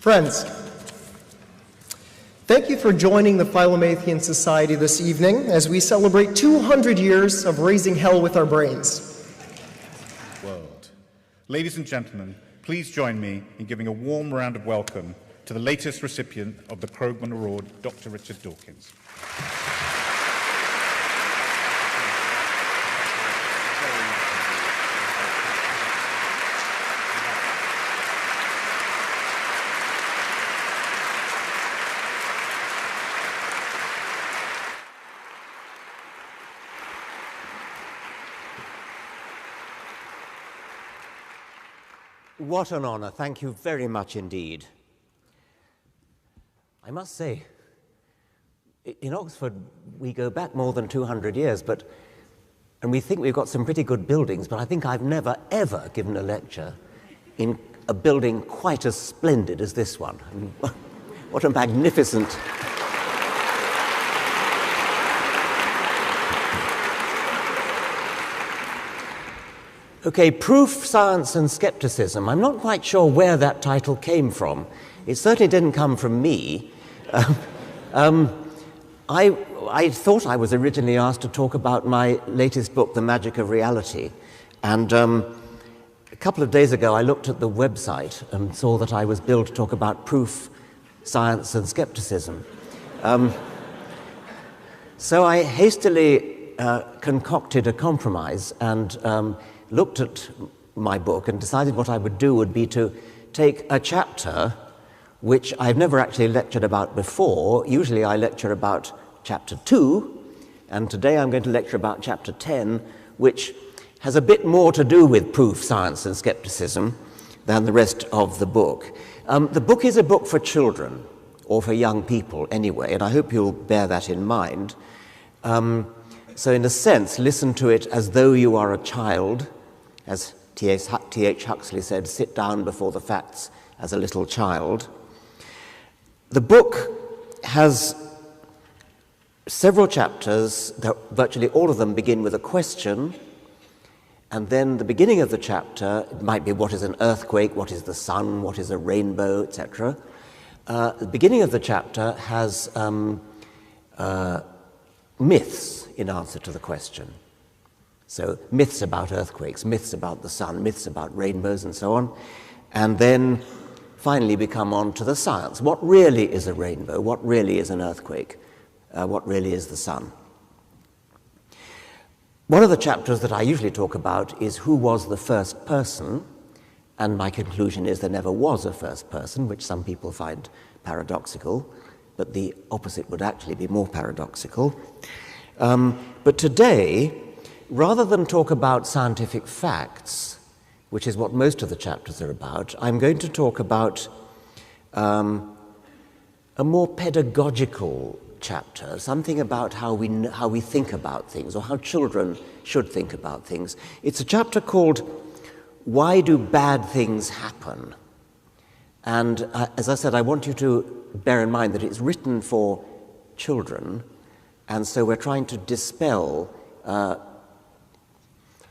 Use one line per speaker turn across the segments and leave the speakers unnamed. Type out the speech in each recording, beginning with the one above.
Friends, thank you for joining the Philomathian Society this evening as we celebrate 200 years of raising hell with our brains.
World. Ladies and gentlemen, please join me in giving a warm round of welcome to the latest recipient of the Krogman Award, Dr. Richard Dawkins.
What an honor. Thank you very much indeed. I must say, in Oxford, we go back more than 200 years, and we think we've got some pretty good buildings, but I think I've never, ever given a lecture in a building quite as splendid as this one. I mean, what a magnificent... Okay, Proof, Science and Skepticism. I'm not quite sure where that title came from. It certainly didn't come from me. I thought I was originally asked to talk about my latest book, The Magic of Reality. And a couple of days ago, I looked at the website and saw that I was billed to talk about proof, science and skepticism. So I hastily concocted a compromise and looked at my book and decided what I would do would be to take a chapter which I've never actually lectured about before. Usually I lecture about chapter 2, and today I'm going to lecture about chapter 10, which has a bit more to do with proof, science and skepticism than the rest of the book. The book is a book for children, or for young people anyway, and I hope you'll bear that in mind. So in a sense, listen to it as though you are a child. As T.H. Huxley said, sit down before the facts as a little child. The book has several chapters, virtually all of them begin with a question, and then the beginning of the chapter, it might be what is an earthquake, what is the sun, what is a rainbow, etc. The beginning of the chapter has myths in answer to the question. So myths about earthquakes, myths about the sun, myths about rainbows and so on. And then finally we come on to the science. What really is a rainbow? What really is an earthquake? What really is the sun? One of the chapters that I usually talk about is who was the first person, and my conclusion is there never was a first person, which some people find paradoxical, but the opposite would actually be more paradoxical. But today, rather than talk about scientific facts, which is what most of the chapters are about, I'm going to talk about a more pedagogical chapter, something about how we think about things, or how children should think about things. It's a chapter called Why Do Bad Things Happen? And as I said, I want you to bear in mind that it's written for children, and so we're trying to dispel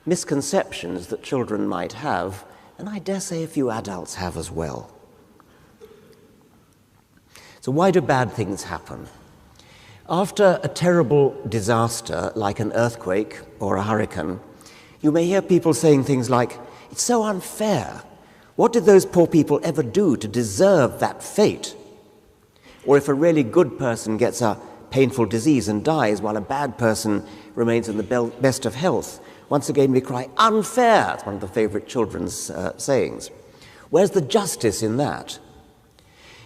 misconceptions that children might have, and I dare say a few adults have as well. So why do bad things happen? After a terrible disaster like an earthquake or a hurricane, you may hear people saying things like, "It's so unfair. What did those poor people ever do to deserve that fate?" Or if a really good person gets a painful disease and dies while a bad person remains in the best of health, once again we cry, "Unfair!" It's one of the favorite children's sayings. Where's the justice in that?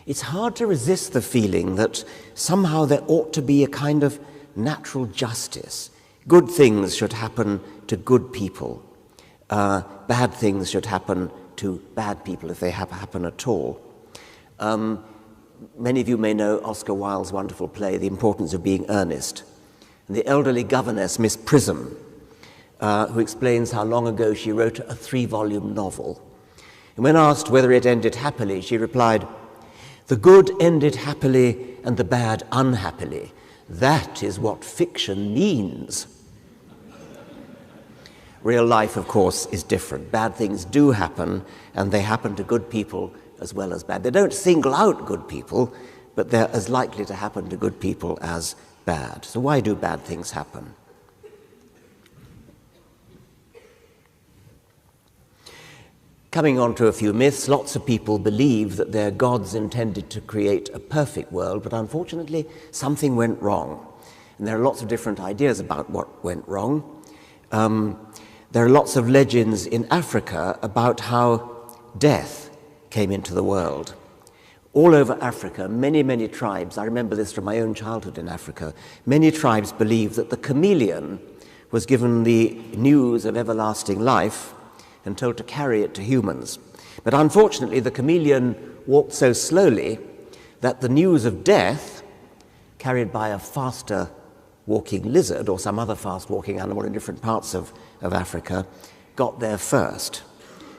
It's hard to resist the feeling that somehow there ought to be a kind of natural justice. Good things should happen to good people. Bad things should happen to bad people if they happen at all. Many of you may know Oscar Wilde's wonderful play, The Importance of Being Earnest. And the elderly governess, Miss Prism, who explains how long ago she wrote a 3-volume novel. And when asked whether it ended happily, she replied, "The good ended happily and the bad unhappily. That is what fiction means." Real life, of course, is different. Bad things do happen, and they happen to good people as well as bad. They don't single out good people, but they're as likely to happen to good people as bad. So why do bad things happen? Coming on to a few myths, lots of people believe that their gods intended to create a perfect world, but unfortunately something went wrong. And there are lots of different ideas about what went wrong. There are lots of legends in Africa about how death came into the world. All over Africa, many, many tribes, I remember this from my own childhood in Africa, many tribes believed that the chameleon was given the news of everlasting life and told to carry it to humans. But unfortunately, the chameleon walked so slowly that the news of death, carried by a faster walking lizard or some other fast walking animal in different parts of Africa, got there first.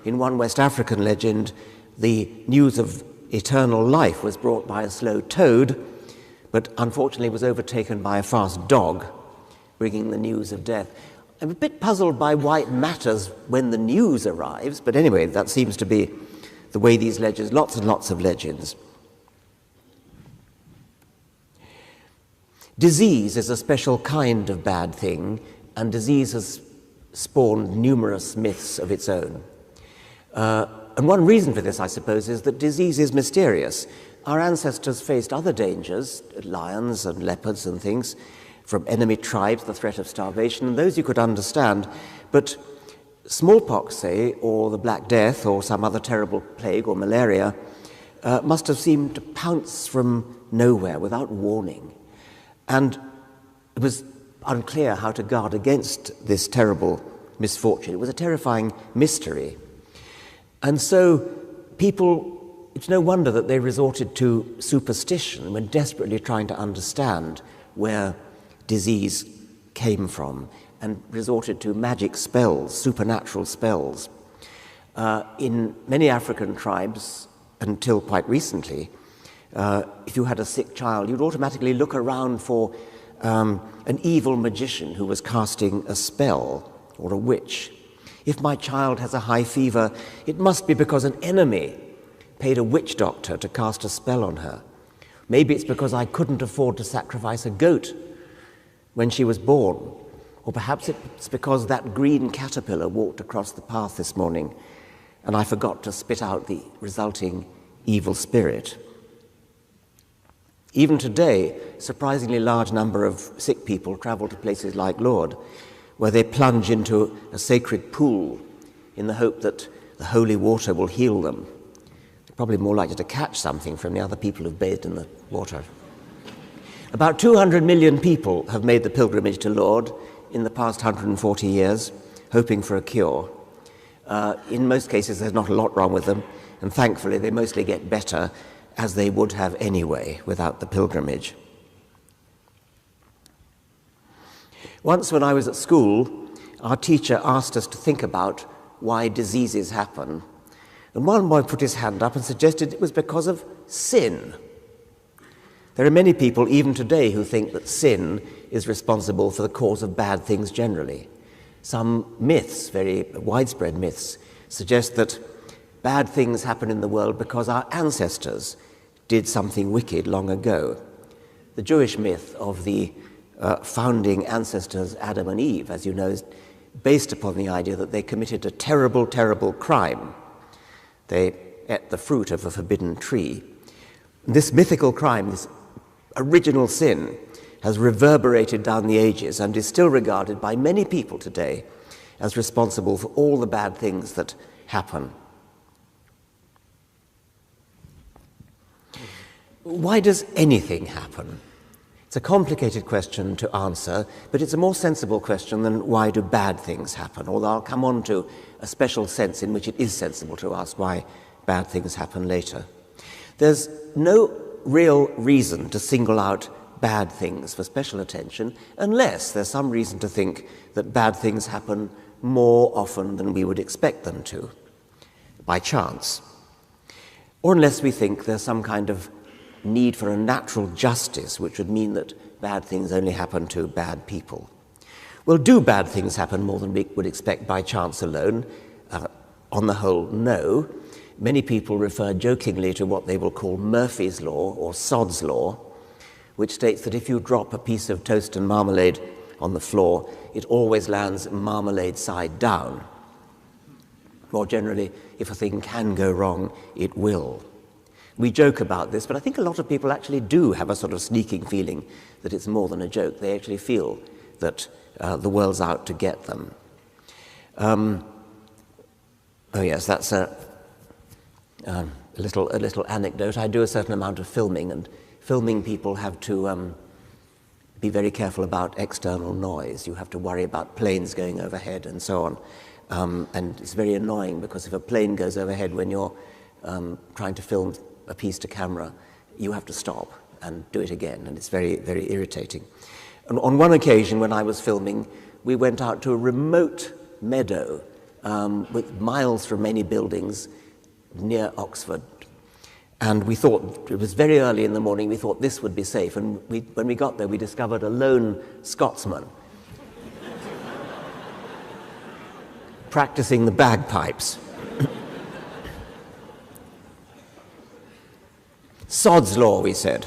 In one West African legend, the news of eternal life was brought by a slow toad, but unfortunately was overtaken by a fast dog, bringing the news of death. I'm a bit puzzled by why it matters when the news arrives, but anyway, that seems to be the way these legends, lots and lots of legends. Disease is a special kind of bad thing, and disease has spawned numerous myths of its own. And one reason for this, I suppose, is that disease is mysterious. Our ancestors faced other dangers, lions and leopards and things, from enemy tribes, the threat of starvation, and those you could understand. But smallpox, say, or the Black Death, or some other terrible plague, or malaria, must have seemed to pounce from nowhere without warning. And it was unclear how to guard against this terrible misfortune. It was a terrifying mystery. And so people, it's no wonder that they resorted to superstition when desperately trying to understand where disease came from, and resorted to magic spells, supernatural spells. In many African tribes, until quite recently, if you had a sick child, you'd automatically look around for an evil magician who was casting a spell, or a witch. If my child has a high fever, it must be because an enemy paid a witch doctor to cast a spell on her. Maybe it's because I couldn't afford to sacrifice a goat when she was born. Or perhaps it's because that green caterpillar walked across the path this morning and I forgot to spit out the resulting evil spirit. Even today, a surprisingly large number of sick people travel to places like Lourdes, where they plunge into a sacred pool in the hope that the holy water will heal them. They're probably more likely to catch something from the other people who've bathed in the water. About 200 million people have made the pilgrimage to Lourdes in the past 140 years, hoping for a cure. In most cases, there's not a lot wrong with them, and thankfully they mostly get better, as they would have anyway without the pilgrimage. Once when I was at school, our teacher asked us to think about why diseases happen. And one boy put his hand up and suggested it was because of sin. There are many people, even today, who think that sin is responsible for the cause of bad things generally. Some myths, very widespread myths, suggest that bad things happen in the world because our ancestors did something wicked long ago. The Jewish myth of the founding ancestors, Adam and Eve, as you know, is based upon the idea that they committed a terrible, terrible crime. They ate the fruit of a forbidden tree. This mythical crime, this original sin, has reverberated down the ages and is still regarded by many people today as responsible for all the bad things that happen. Why does anything happen? It's a complicated question to answer, but it's a more sensible question than why do bad things happen, although I'll come on to a special sense in which it is sensible to ask why bad things happen later. There's no real reason to single out bad things for special attention unless there's some reason to think that bad things happen more often than we would expect them to, by chance. Or unless we think there's some kind of need for a natural justice, which would mean that bad things only happen to bad people. Well, do bad things happen more than we would expect by chance alone? On the whole, no. many people refer jokingly to what they will call Murphy's Law or Sod's Law, which states that if you drop a piece of toast and marmalade on the floor, it always lands marmalade side down. More generally, if a thing can go wrong, it will. We joke about this, but I think a lot of people actually do have a sort of sneaking feeling that it's more than a joke. They actually feel that the world's out to get them. Oh yes, that's a little anecdote. I do a certain amount of filming, and filming people have to be very careful about external noise. You have to worry about planes going overhead and so on. And it's very annoying because if a plane goes overhead when you're trying to film a piece to camera, you have to stop and do it again, and it's very, very irritating. And on one occasion when I was filming, we went out to a remote meadow with miles from many buildings near Oxford. And we thought, it was very early in the morning, we thought this would be safe. And when we got there, we discovered a lone Scotsman practicing the bagpipes. Sod's Law, we said.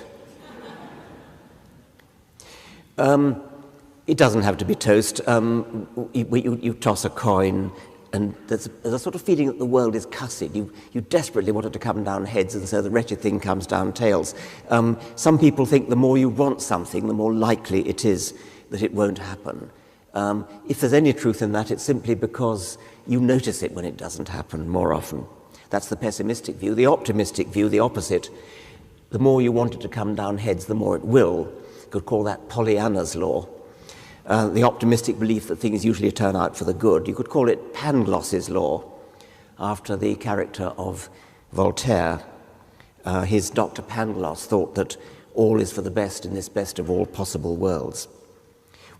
It doesn't have to be toast. You toss a coin, and there's a sort of feeling that the world is cussed. You desperately want it to come down heads, and so the wretched thing comes down tails. Some people think the more you want something, the more likely it is that it won't happen. If there's any truth in that, it's simply because you notice it when it doesn't happen more often. That's the pessimistic view. The optimistic view, the opposite. The more you want it to come down heads, the more it will. You could call that Pollyanna's law. The optimistic belief that things usually turn out for the good. You could call it Pangloss's law, after the character of Voltaire. His Dr. Pangloss thought that all is for the best in this best of all possible worlds.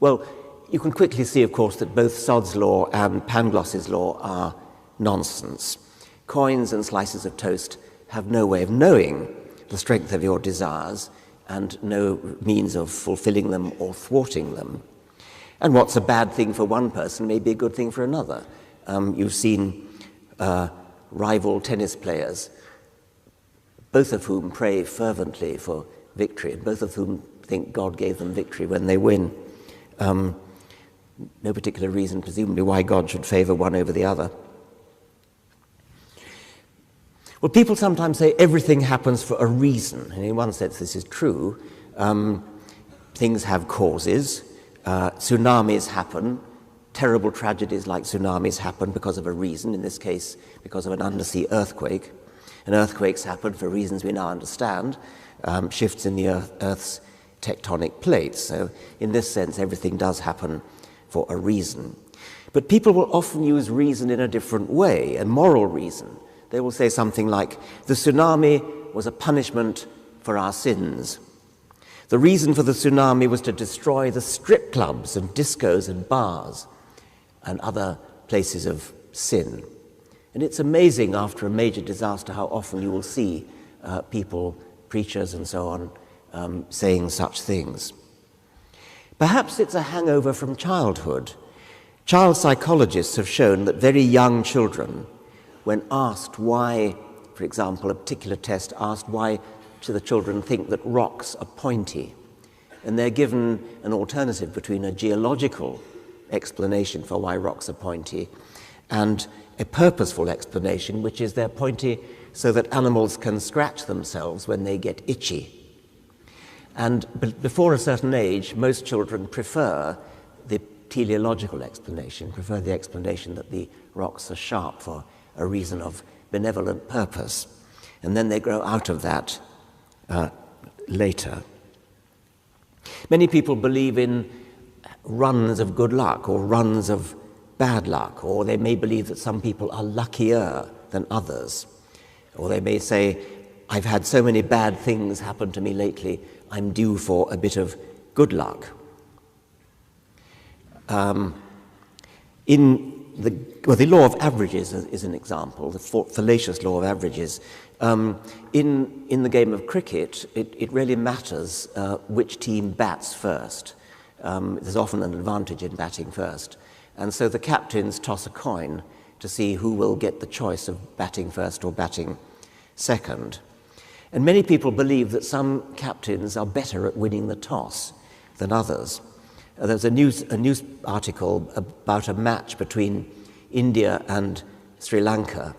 Well, you can quickly see, of course, that both Sod's law and Pangloss's law are nonsense. Coins and slices of toast have no way of knowing the strength of your desires and no means of fulfilling them or thwarting them. And what's a bad thing for one person may be a good thing for another. You've seen rival tennis players, both of whom pray fervently for victory, and both of whom think God gave them victory when they win. No particular reason, presumably, why God should favor one over the other. Well, people sometimes say everything happens for a reason, and in one sense this is true. Things have causes. Tsunamis happen. Terrible tragedies like tsunamis happen because of a reason, in this case because of an undersea earthquake. And earthquakes happen for reasons we now understand, shifts in the Earth's tectonic plates. So in this sense, everything does happen for a reason. But people will often use reason in a different way, and moral reason. They will say something like, the tsunami was a punishment for our sins. The reason for the tsunami was to destroy the strip clubs and discos and bars and other places of sin. And it's amazing after a major disaster how often you will see people, preachers and so on, saying such things. Perhaps it's a hangover from childhood. Child psychologists have shown that very young children, when asked why, for example, a particular test asked why do the children think that rocks are pointy, and they're given an alternative between a geological explanation for why rocks are pointy and a purposeful explanation, which is they're pointy so that animals can scratch themselves when they get itchy. And before a certain age, most children prefer the teleological explanation, prefer the explanation that the rocks are sharp for a reason of benevolent purpose. And then they grow out of that later. Many people believe in runs of good luck or runs of bad luck, or they may believe that some people are luckier than others. Or they may say, I've had so many bad things happen to me lately, I'm due for a bit of good luck. The law of averages is an example, the fallacious law of averages. In the game of cricket, it really matters which team bats first. There's often an advantage in batting first. And so the captains toss a coin to see who will get the choice of batting first or batting second. And many people believe that some captains are better at winning the toss than others. There's a news article about a match between India and Sri Lanka,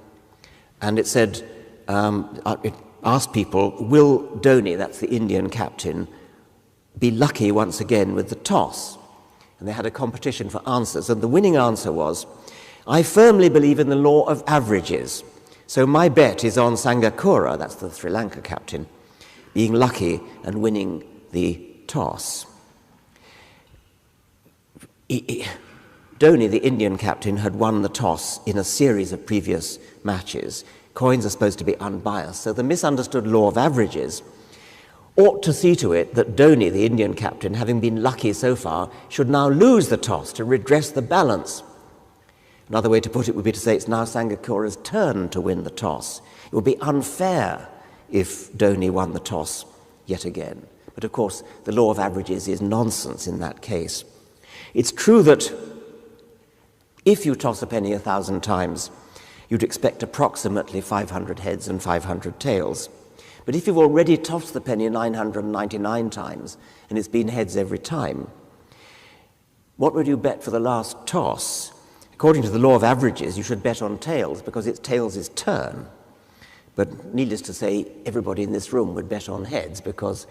and it said, it asked people, will Dhoni, that's the Indian captain, be lucky once again with the toss? And they had a competition for answers, and the winning answer was, I firmly believe in the law of averages. So my bet is on Sangakkara, that's the Sri Lanka captain, being lucky and winning the toss. Dhoni, the Indian captain, had won the toss in a series of previous matches. Coins are supposed to be unbiased, so the misunderstood law of averages ought to see to it that Dhoni, the Indian captain, having been lucky so far, should now lose the toss to redress the balance. Another way to put it would be to say it's now Sangakkara's turn to win the toss. It would be unfair if Dhoni won the toss yet again. But of course, the law of averages is nonsense in that case. It's true that if you toss a penny 1,000 times, you'd expect approximately 500 heads and 500 tails. But if you've already tossed the penny 999 times and it's been heads every time, what would you bet for the last toss? According to the law of averages, you should bet on tails because it's tails' turn. But needless to say, everybody in this room would bet on heads because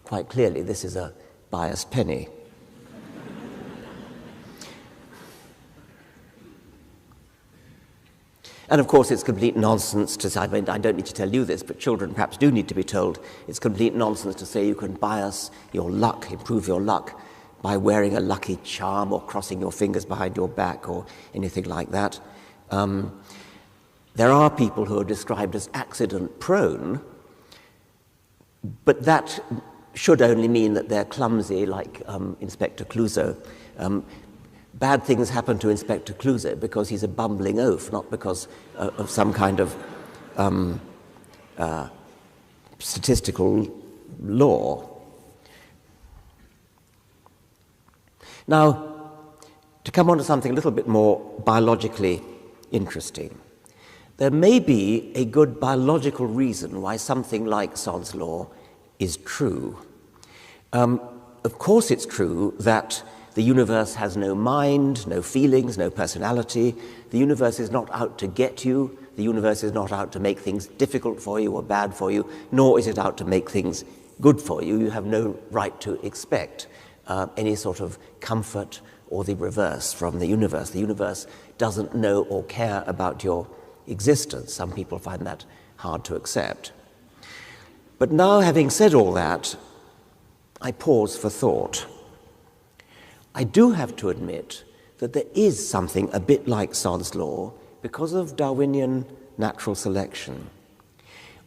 quite clearly this is a biased penny. And of course, it's complete nonsense to say, I mean, I don't need to tell you this, but children perhaps do need to be told, it's complete nonsense to say you can bias your luck, improve your luck, by wearing a lucky charm or crossing your fingers behind your back or anything like that. There are people who are described as accident-prone, but that should only mean that they're clumsy, like Inspector Clouseau. Bad things happen to Inspector Clouseau because he's a bumbling oaf, not because of some kind of statistical law. Now, to come on to something a little bit more biologically interesting, there may be a good biological reason why something like Sod's law is true. Of course it's true that the universe has no mind, no feelings, no personality. The universe is not out to get you. The universe is not out to make things difficult for you or bad for you, nor is it out to make things good for you. You have no right to expect any sort of comfort or the reverse from the universe. The universe doesn't know or care about your existence. Some people find that hard to accept. But now, having said all that, I pause for thought. I do have to admit that there is something a bit like Sod's law because of Darwinian natural selection.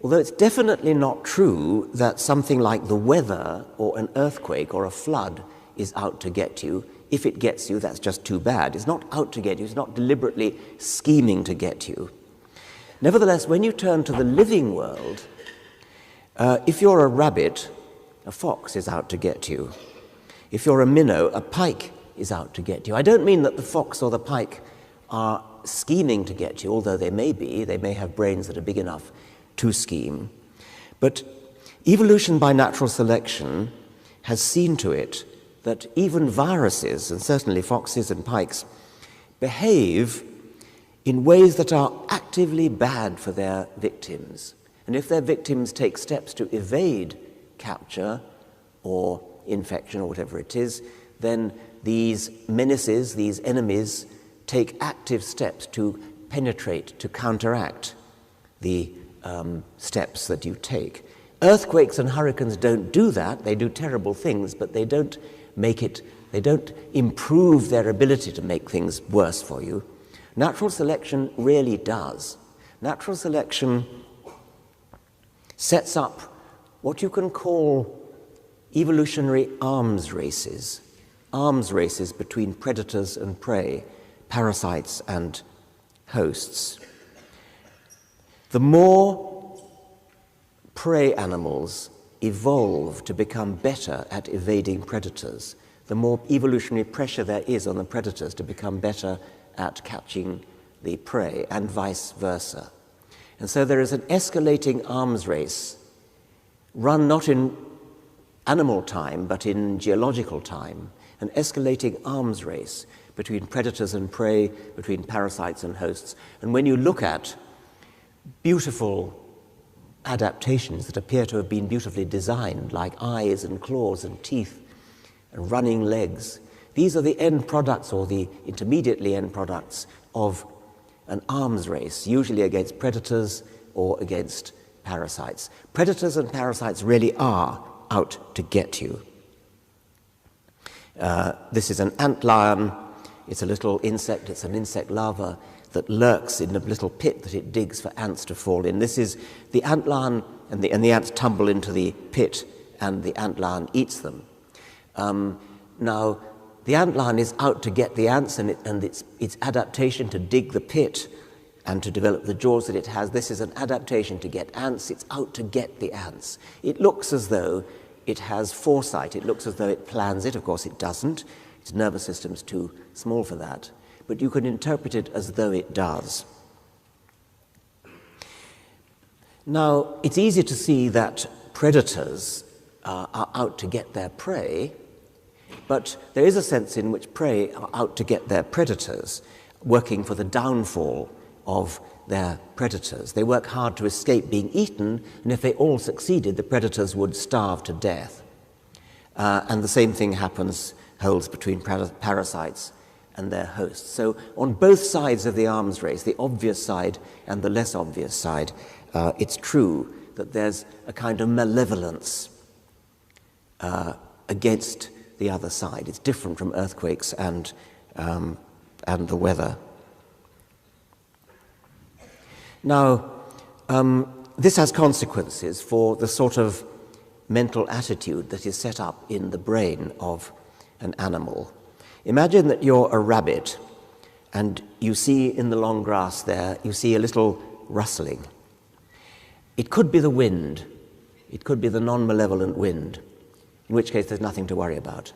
Although it's definitely not true that something like the weather or an earthquake or a flood is out to get you. If it gets you, that's just too bad. It's not out to get you. It's not deliberately scheming to get you. Nevertheless, when you turn to the living world, if you're a rabbit, a fox is out to get you. If you're a minnow, a pike is out to get you. I don't mean that the fox or the pike are scheming to get you, although they may be. They may have brains that are big enough to scheme. But evolution by natural selection has seen to it that even viruses, and certainly foxes and pikes, behave in ways that are actively bad for their victims. And if their victims take steps to evade capture or infection or whatever it is, then these menaces, these enemies, take active steps to penetrate, to counteract the steps that you take. Earthquakes and hurricanes don't do that. They do terrible things, but they don't improve their ability to make things worse for you. Natural selection really does. Natural selection sets up what you can call evolutionary arms races between predators and prey, parasites and hosts. The more prey animals evolve to become better at evading predators, the more evolutionary pressure there is on the predators to become better at catching the prey and vice versa. And so there is an escalating arms race run not in animal time but in geological time, an escalating arms race between predators and prey, between parasites and hosts. And when you look at beautiful adaptations that appear to have been beautifully designed, like eyes and claws and teeth and running legs, these are the end products or the intermediately end products of an arms race, usually against predators or against parasites. Predators and parasites really are out to get you. This is an antlion. It's a little insect. It's an insect larva that lurks in a little pit that it digs for ants to fall in. This is the antlion, and the ants tumble into the pit, and the antlion eats them. Now, the antlion is out to get the ants, and its adaptation to dig the pit and to develop the jaws that it has. This is an adaptation to get ants. It's out to get the ants. It looks as though it has foresight. It looks as though it plans it. Of course, it doesn't. Its nervous system's too small for that. But you can interpret it as though it does. Now, it's easy to see that predators are out to get their prey, but there is a sense in which prey are out to get their predators, working for the downfall of their predators. They work hard to escape being eaten, and if they all succeeded, the predators would starve to death. And the same thing holds between parasites and their hosts. So on both sides of the arms race, the obvious side and the less obvious side, it's true that there's a kind of malevolence against the other side. It's different from earthquakes and the weather. Now, this has consequences for the sort of mental attitude that is set up in the brain of an animal. Imagine that you're a rabbit and you see in the long grass there, you see a little rustling. It could be the wind. It could be the non-malevolent wind, in which case there's nothing to worry about.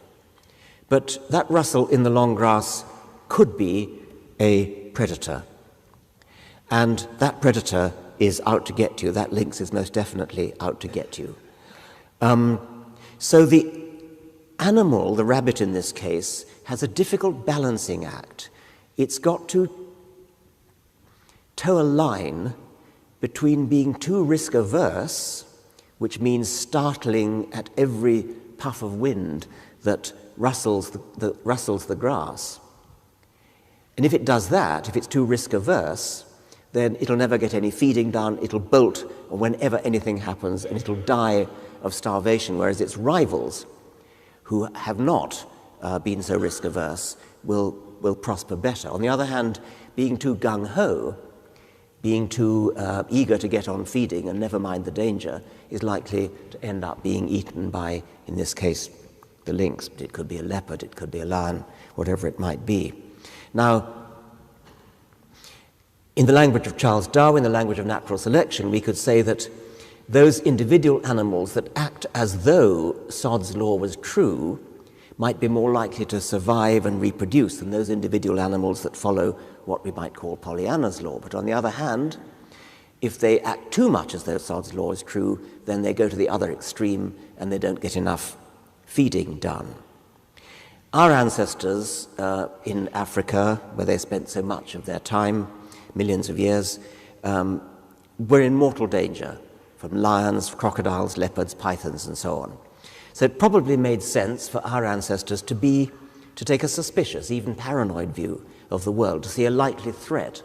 But that rustle in the long grass could be a predator. And that predator is out to get you. That lynx is most definitely out to get you. So the animal, the rabbit in this case, has a difficult balancing act. It's got to toe a line between being too risk-averse, which means startling at every puff of wind that rustles the grass. And if it does that, if it's too risk-averse, then it'll never get any feeding done, it'll bolt whenever anything happens, and it'll die of starvation, whereas its rivals, who have not been so risk-averse, will prosper better. On the other hand, being too gung-ho, being too eager to get on feeding and never mind the danger, is likely to end up being eaten by, in this case, the lynx. But it could be a leopard, it could be a lion, whatever it might be. Now, in the language of Charles Darwin, the language of natural selection, we could say that those individual animals that act as though Sod's law was true might be more likely to survive and reproduce than those individual animals that follow what we might call Pollyanna's law. But on the other hand, if they act too much as though Sod's law is true, then they go to the other extreme and they don't get enough feeding done. Our ancestors in Africa, where they spent so much of their time, millions of years, were in mortal danger from lions, crocodiles, leopards, pythons, and so on. So it probably made sense for our ancestors to take a suspicious, even paranoid view of the world, to see a likely threat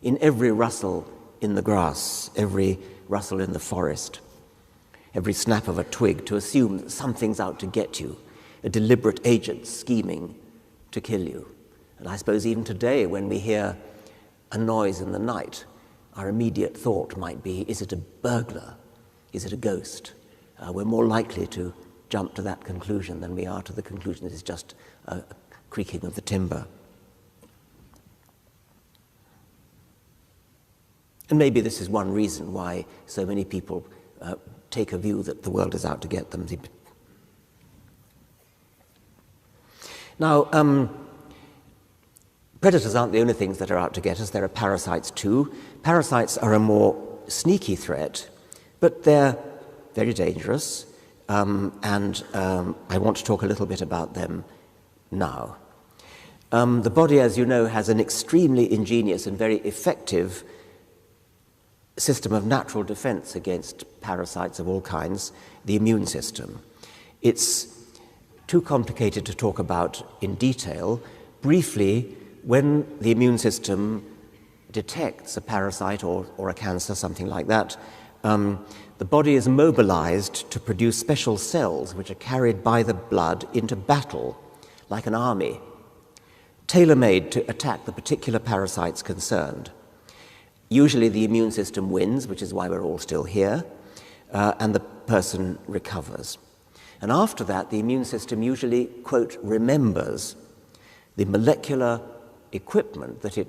in every rustle in the grass, every rustle in the forest, every snap of a twig, to assume that something's out to get you, a deliberate agent scheming to kill you. And I suppose even today, when we hear a noise in the night, our immediate thought might be, is it a burglar? Is it a ghost? We're more likely to jump to that conclusion than we are to the conclusion that it's just a creaking of the timber. And maybe this is one reason why so many people take a view that the world is out to get them. Now, Predators aren't the only things that are out to get us. There are parasites too. Parasites are a more sneaky threat, but they're very dangerous, and I want to talk a little bit about them now. The body, as you know, has an extremely ingenious and very effective system of natural defense against parasites of all kinds, the immune system. It's too complicated to talk about in detail. Briefly, when the immune system detects a parasite or a cancer, something like that, the body is mobilized to produce special cells which are carried by the blood into battle, like an army, tailor-made to attack the particular parasites concerned. Usually the immune system wins, which is why we're all still here, and the person recovers. And after that, the immune system usually, quote, remembers the molecular equipment that it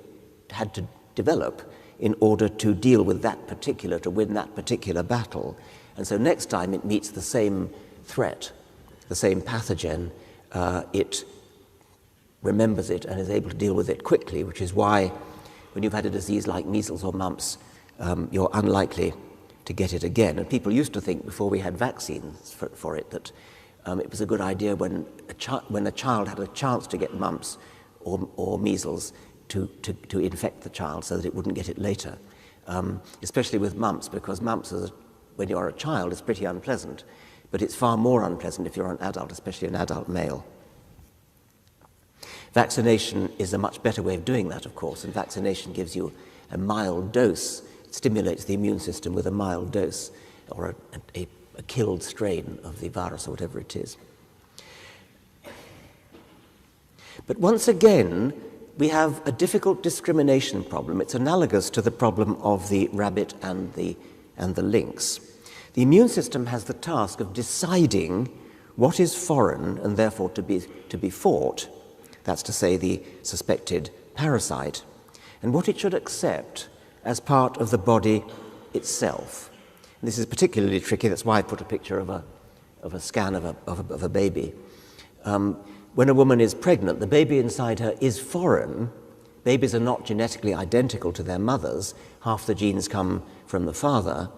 had to develop in order to deal with that particular, to win that particular battle. And so next time it meets the same threat, the same pathogen, it remembers it and is able to deal with it quickly, which is why when you've had a disease like measles or mumps, you're unlikely to get it again. And people used to think before we had vaccines for it that it was a good idea when a child had a chance to get mumps or measles to infect the child so that it wouldn't get it later, especially with mumps, because mumps, when you're a child, is pretty unpleasant, but it's far more unpleasant if you're an adult, especially an adult male. Vaccination is a much better way of doing that, of course, and vaccination gives you a mild dose. It stimulates the immune system with a mild dose, or a killed strain of the virus or whatever it is. But once again, we have a difficult discrimination problem. It's analogous to the problem of the rabbit and the lynx. The immune system has the task of deciding what is foreign and therefore to be fought, that's to say the suspected parasite, and what it should accept as part of the body itself. And this is particularly tricky. That's why I put a picture of a scan of a baby. When a woman is pregnant, the baby inside her is foreign. Babies are not genetically identical to their mothers. Half the genes come from the father.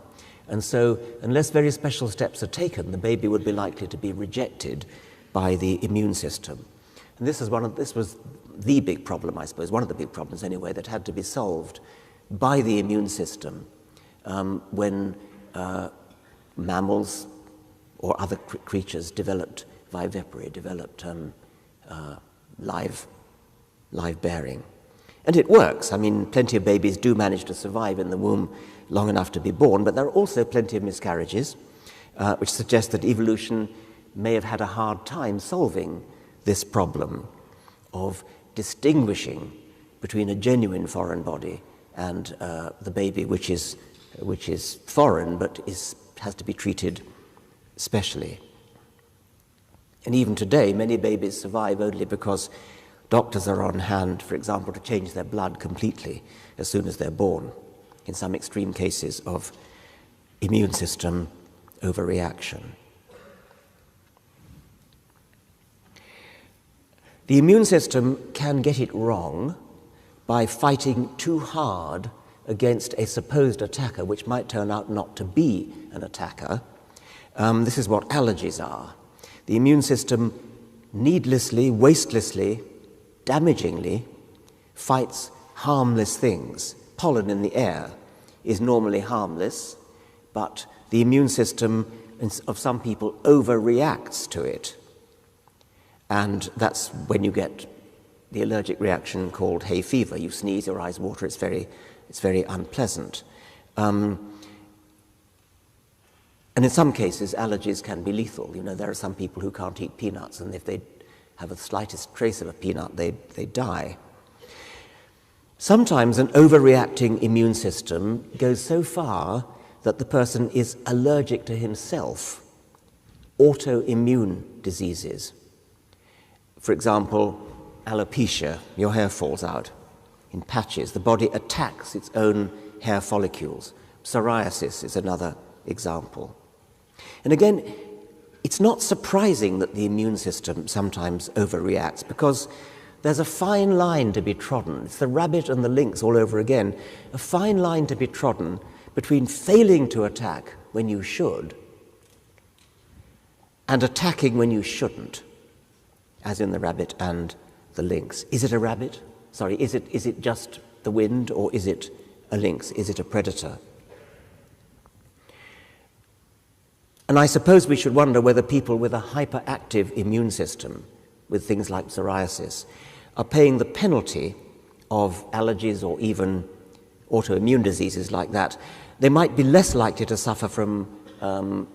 And so, unless very special steps are taken, the baby would be likely to be rejected by the immune system. And this was the big problem, I suppose, one of the big problems anyway, that had to be solved by the immune system when mammals or other creatures developed vivipary, developed live bearing. And it works. I mean, plenty of babies do manage to survive in the womb long enough to be born, but there are also plenty of miscarriages, which suggest that evolution may have had a hard time solving this problem of distinguishing between a genuine foreign body and the baby which is foreign but has to be treated specially. And even today, many babies survive only because doctors are on hand, for example, to change their blood completely as soon as they're born, in some extreme cases of immune system overreaction. The immune system can get it wrong by fighting too hard against a supposed attacker, which might turn out not to be an attacker. This is what allergies are. The immune system needlessly, wastelessly, damagingly fights harmless things. Pollen in the air is normally harmless, but the immune system of some people overreacts to it. And that's when you get the allergic reaction called hay fever. You sneeze, your eyes water, it's very unpleasant. And in some cases, allergies can be lethal. You know, there are some people who can't eat peanuts, and if they have the slightest trace of a peanut, they die. Sometimes an overreacting immune system goes so far that the person is allergic to himself. Autoimmune diseases. For example, alopecia, your hair falls out in patches. The body attacks its own hair follicles. Psoriasis is another example. And again, it's not surprising that the immune system sometimes overreacts, because there's a fine line to be trodden. It's the rabbit and the lynx all over again. A fine line to be trodden between failing to attack when you should and attacking when you shouldn't, as in the rabbit and the lynx. Is it a rabbit? Sorry, is it just the wind, or is it a lynx? Is it a predator? And I suppose we should wonder whether people with a hyperactive immune system, with things like psoriasis, are paying the penalty of allergies or even autoimmune diseases like that. They might be less likely to suffer from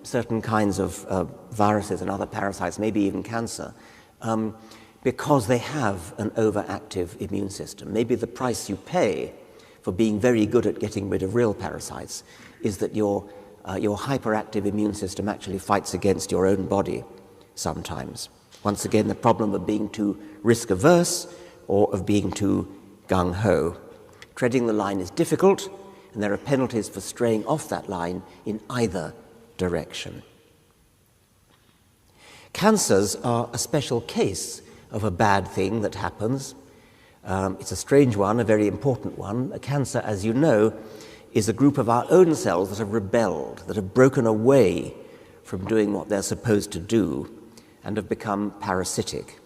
certain kinds of viruses and other parasites, maybe even cancer, because they have an overactive immune system. Maybe the price you pay for being very good at getting rid of real parasites is that your hyperactive immune system actually fights against your own body sometimes. Once again, the problem of being too risk-averse or of being too gung-ho. Treading the line is difficult, and there are penalties for straying off that line in either direction. Cancers are a special case of a bad thing that happens. It's a strange one, a very important one. A cancer, as you know, is a group of our own cells that have rebelled, that have broken away from doing what they're supposed to do and have become parasitic.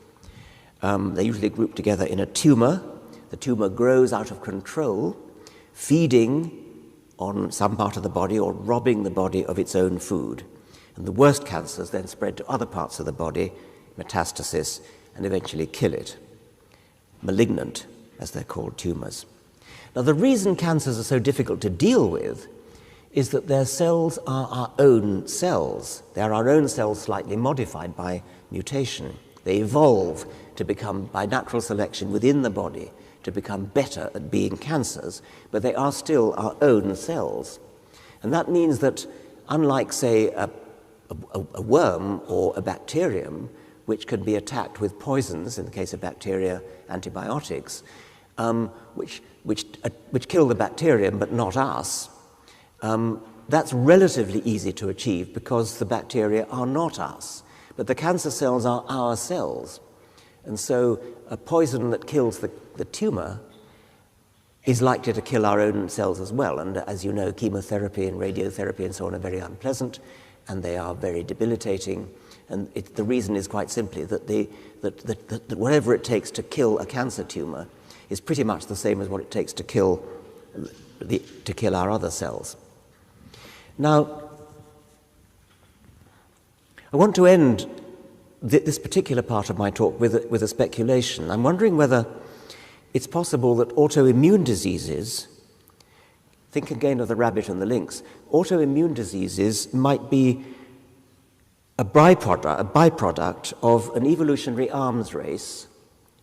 They're usually grouped together in a tumor. The tumor grows out of control, feeding on some part of the body or robbing the body of its own food. And the worst cancers then spread to other parts of the body, metastasis, and eventually kill it. Malignant, as they're called, tumors. Now, the reason cancers are so difficult to deal with is that their cells are our own cells. They are our own cells slightly modified by mutation. They evolve to become, by natural selection within the body, to become better at being cancers, but they are still our own cells. And that means that, unlike, say, a worm or a bacterium, which can be attacked with poisons, in the case of bacteria, antibiotics, which kill the bacterium but not us, that's relatively easy to achieve because the bacteria are not us. But the cancer cells are our cells. And so a poison that kills the tumor is likely to kill our own cells as well. And as you know, chemotherapy and radiotherapy and so on are very unpleasant, and they are very debilitating. And the reason is quite simply that whatever it takes to kill a cancer tumor is pretty much the same as what it takes to kill our other cells. Now, I want to end this particular part of my talk with a speculation. I'm wondering whether it's possible that autoimmune diseases, think again of the rabbit and the lynx, autoimmune diseases might be a byproduct of an evolutionary arms race.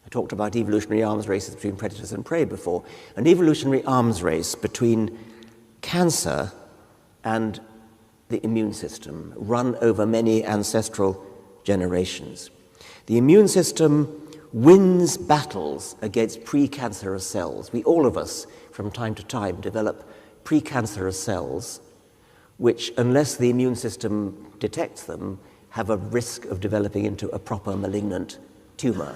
I talked about evolutionary arms races between predators and prey before. An evolutionary arms race between cancer and the immune system, run over many ancestral generations. The immune system wins battles against precancerous cells. All of us, from time to time, develop precancerous cells, which, unless the immune system detects them, have a risk of developing into a proper malignant tumor.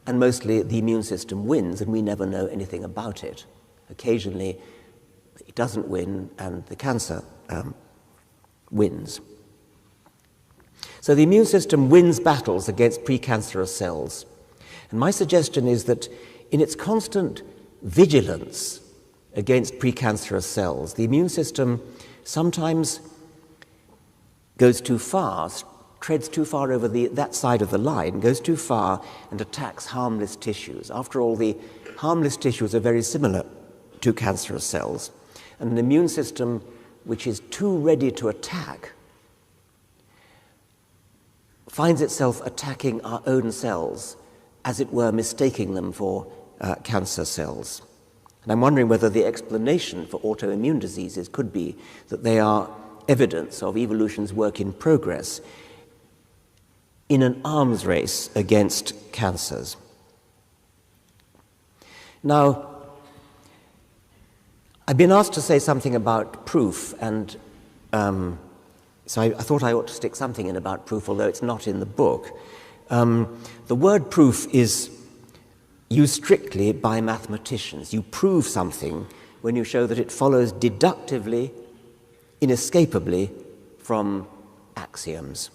And mostly the immune system wins, and we never know anything about it. Occasionally, it doesn't win, and the cancer wins. So the immune system wins battles against precancerous cells. And my suggestion is that in its constant vigilance against precancerous cells, the immune system sometimes goes too far, treads too far over that side of the line, goes too far and attacks harmless tissues. After all, the harmless tissues are very similar to cancerous cells. And an immune system which is too ready to attack finds itself attacking our own cells, as it were, mistaking them for cancer cells. And I'm wondering whether the explanation for autoimmune diseases could be that they are evidence of evolution's work in progress in an arms race against cancers. Now, I've been asked to say something about proof, and so I thought I ought to stick something in about proof, although it's not in the book. The word proof is used strictly by mathematicians. You prove something when you show that it follows deductively, inescapably from axioms.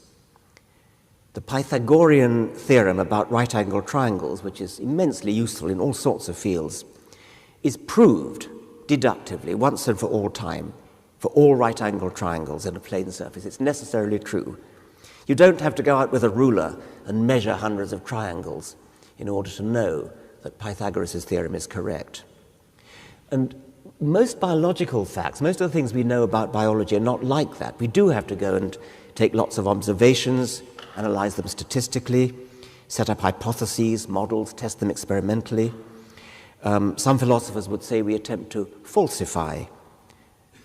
The Pythagorean theorem about right-angled triangles, which is immensely useful in all sorts of fields, is proved deductively once and for all time for all right-angled triangles in a plane surface. It's necessarily true. You don't have to go out with a ruler and measure hundreds of triangles in order to know that Pythagoras' theorem is correct. And most biological facts, most of the things we know about biology are not like that. We do have to go and take lots of observations, analyze them statistically, set up hypotheses, models, test them experimentally. Some philosophers would say we attempt to falsify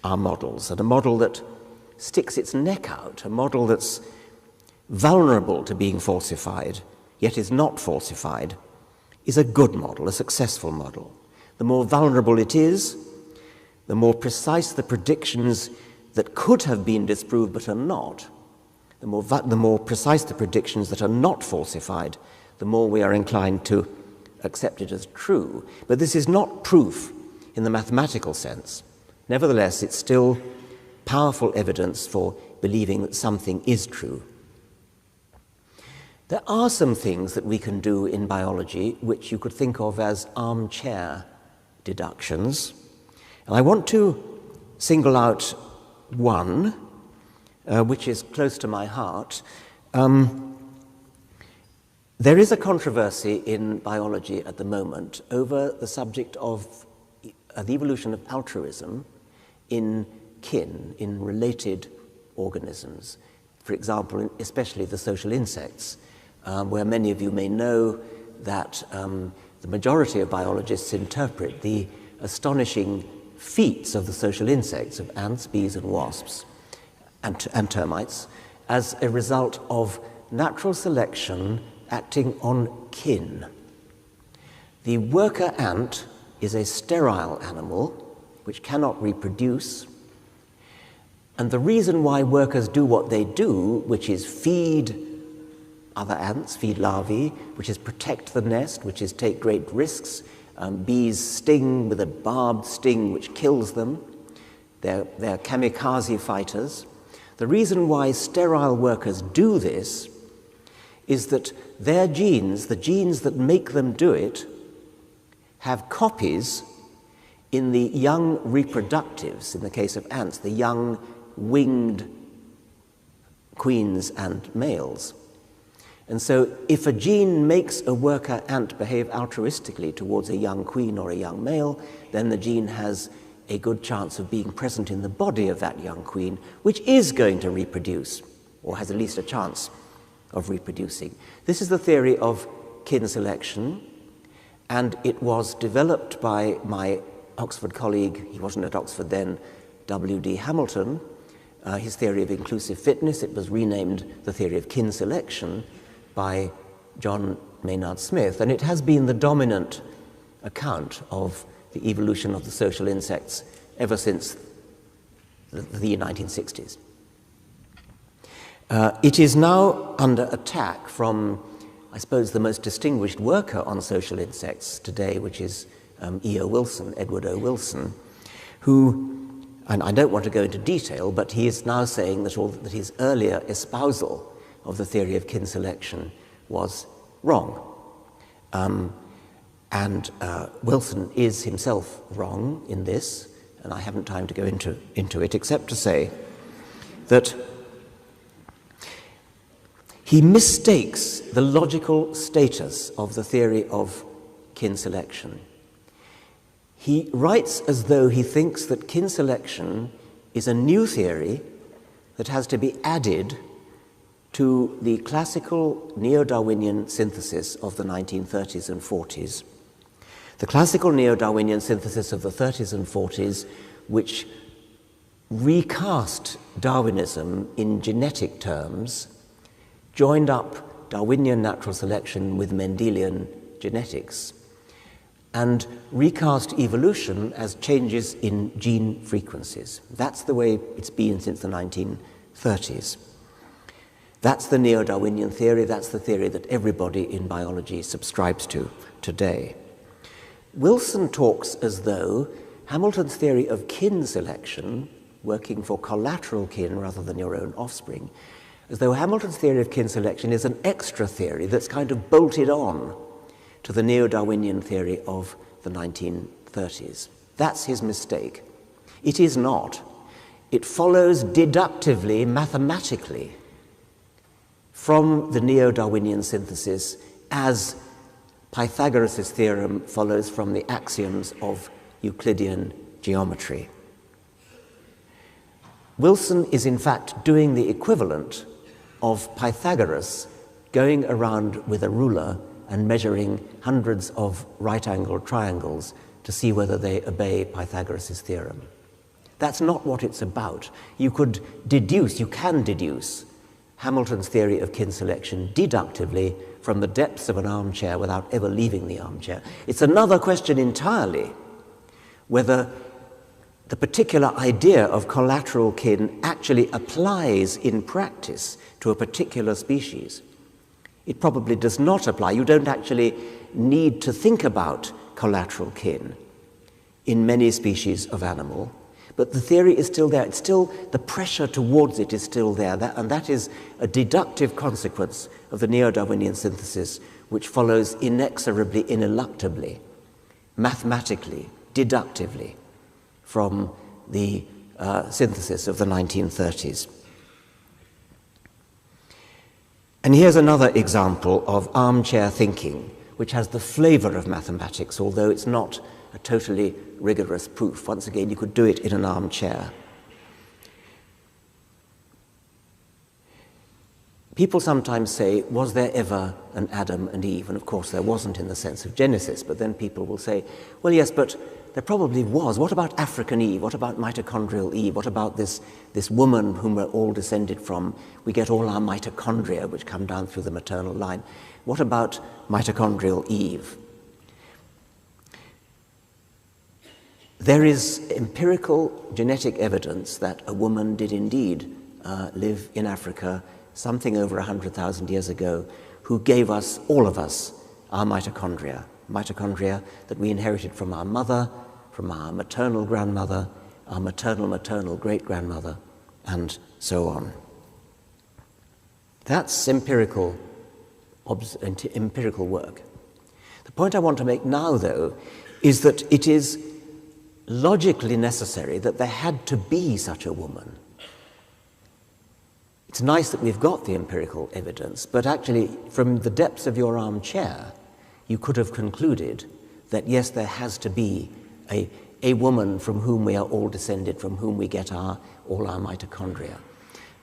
our models, and a model that sticks its neck out, a model that's vulnerable to being falsified, yet is not falsified, is a good model, a successful model. The more vulnerable it is, the more precise the predictions that could have been disproved but are not, the more precise the predictions that are not falsified, the more we are inclined to accept it as true. But this is not proof in the mathematical sense. Nevertheless, it's still powerful evidence for believing that something is true. There are some things that we can do in biology which you could think of as armchair deductions. And I want to single out one, which is close to my heart. There is a controversy in biology at the moment over the subject of the evolution of altruism in kin, in related organisms. For example, especially the social insects, where many of you may know that the majority of biologists interpret the astonishing feats of the social insects, of ants, bees, and wasps, and termites, as a result of natural selection acting on kin. The worker ant is a sterile animal which cannot reproduce, and the reason why workers do what they do, which is feed other ants, feed larvae, which is protect the nest, which is take great risks. Bees sting with a barbed sting which kills them. They're kamikaze fighters. The reason why sterile workers do this is that their genes, the genes that make them do it, have copies in the young reproductives, in the case of ants, the young winged queens and males. And so if a gene makes a worker ant behave altruistically towards a young queen or a young male, then the gene has a good chance of being present in the body of that young queen, which is going to reproduce, or has at least a chance of reproducing. This is the theory of kin selection, and it was developed by my Oxford colleague, he wasn't at Oxford then, W.D. Hamilton, his theory of inclusive fitness. It was renamed the theory of kin selection by John Maynard Smith, and it has been the dominant account of the evolution of the social insects ever since the 1960s. It is now under attack from, I suppose, the most distinguished worker on social insects today, which is E.O. Wilson, Edward O. Wilson, who, and I don't want to go into detail, but he is now saying that his earlier espousal of the theory of kin selection was wrong. Wilson is himself wrong in this, and I haven't time to go into it, except to say that he mistakes the logical status of the theory of kin selection. He writes as though he thinks that kin selection is a new theory that has to be added to the classical neo-Darwinian synthesis of the 1930s and 40s. The classical neo-Darwinian synthesis of the 30s and 40s, which recast Darwinism in genetic terms, joined up Darwinian natural selection with Mendelian genetics, and recast evolution as changes in gene frequencies. That's the way it's been since the 1930s. That's the neo-Darwinian theory. That's the theory that everybody in biology subscribes to today. Wilson talks as though Hamilton's theory of kin selection, working for collateral kin rather than your own offspring, as though Hamilton's theory of kin selection is an extra theory that's kind of bolted on to the neo-Darwinian theory of the 1930s. That's his mistake. It is not. It follows deductively, mathematically, from the neo-Darwinian synthesis as Pythagoras' theorem follows from the axioms of Euclidean geometry. Wilson is in fact doing the equivalent of Pythagoras going around with a ruler and measuring hundreds of right-angled triangles to see whether they obey Pythagoras' theorem. That's not what it's about. You can deduce Hamilton's theory of kin selection deductively from the depths of an armchair without ever leaving the armchair. It's another question entirely whether the particular idea of collateral kin actually applies in practice to a particular species. It probably does not apply. You don't actually need to think about collateral kin in many species of animal, but the theory is still there. It's still, the pressure towards it is still there, and that is a deductive consequence of the neo-Darwinian synthesis, which follows inexorably, ineluctably, mathematically, deductively, from the synthesis of the 1930s. And here's another example of armchair thinking, which has the flavor of mathematics, although it's not a totally rigorous proof. Once again, you could do it in an armchair. People sometimes say, was there ever an Adam and Eve? And of course there wasn't in the sense of Genesis, but then people will say, well, yes, but there probably was. What about African Eve? What about mitochondrial Eve? What about this woman whom we're all descended from? We get all our mitochondria, which come down through the maternal line. What about mitochondrial Eve? There is empirical genetic evidence that a woman did indeed live in Africa something over 100,000 years ago, who gave us, all of us, our mitochondria that we inherited from our mother, from our maternal grandmother, our maternal great-grandmother, and so on. That's empirical work. The point I want to make now, though, is that it is logically necessary that there had to be such a woman. It's nice that we've got the empirical evidence, but actually, from the depths of your armchair, you could have concluded that, yes, there has to be a woman from whom we are all descended, from whom we get all our mitochondria.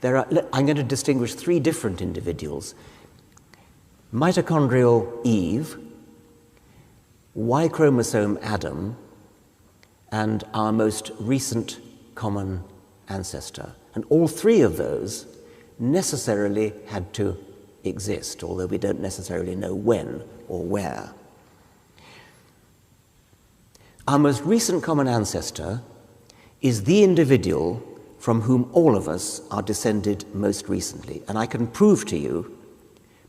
I'm going to distinguish three different individuals: mitochondrial Eve, Y chromosome Adam, and our most recent common ancestor. And all three of those necessarily had to exist, although we don't necessarily know when or where. Our most recent common ancestor is the individual from whom all of us are descended most recently. And I can prove to you,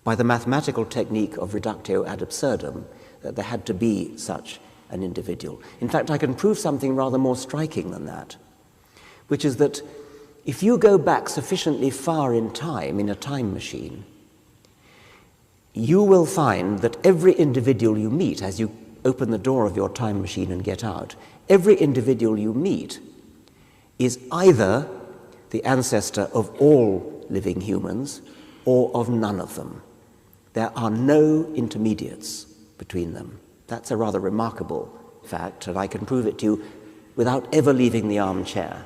by the mathematical technique of reductio ad absurdum, that there had to be such an individual. In fact, I can prove something rather more striking than that, which is that if you go back sufficiently far in time, in a time machine, you will find that every individual you meet, as you open the door of your time machine and get out, every individual you meet is either the ancestor of all living humans or of none of them. There are no intermediates between them. That's a rather remarkable fact, and I can prove it to you without ever leaving the armchair.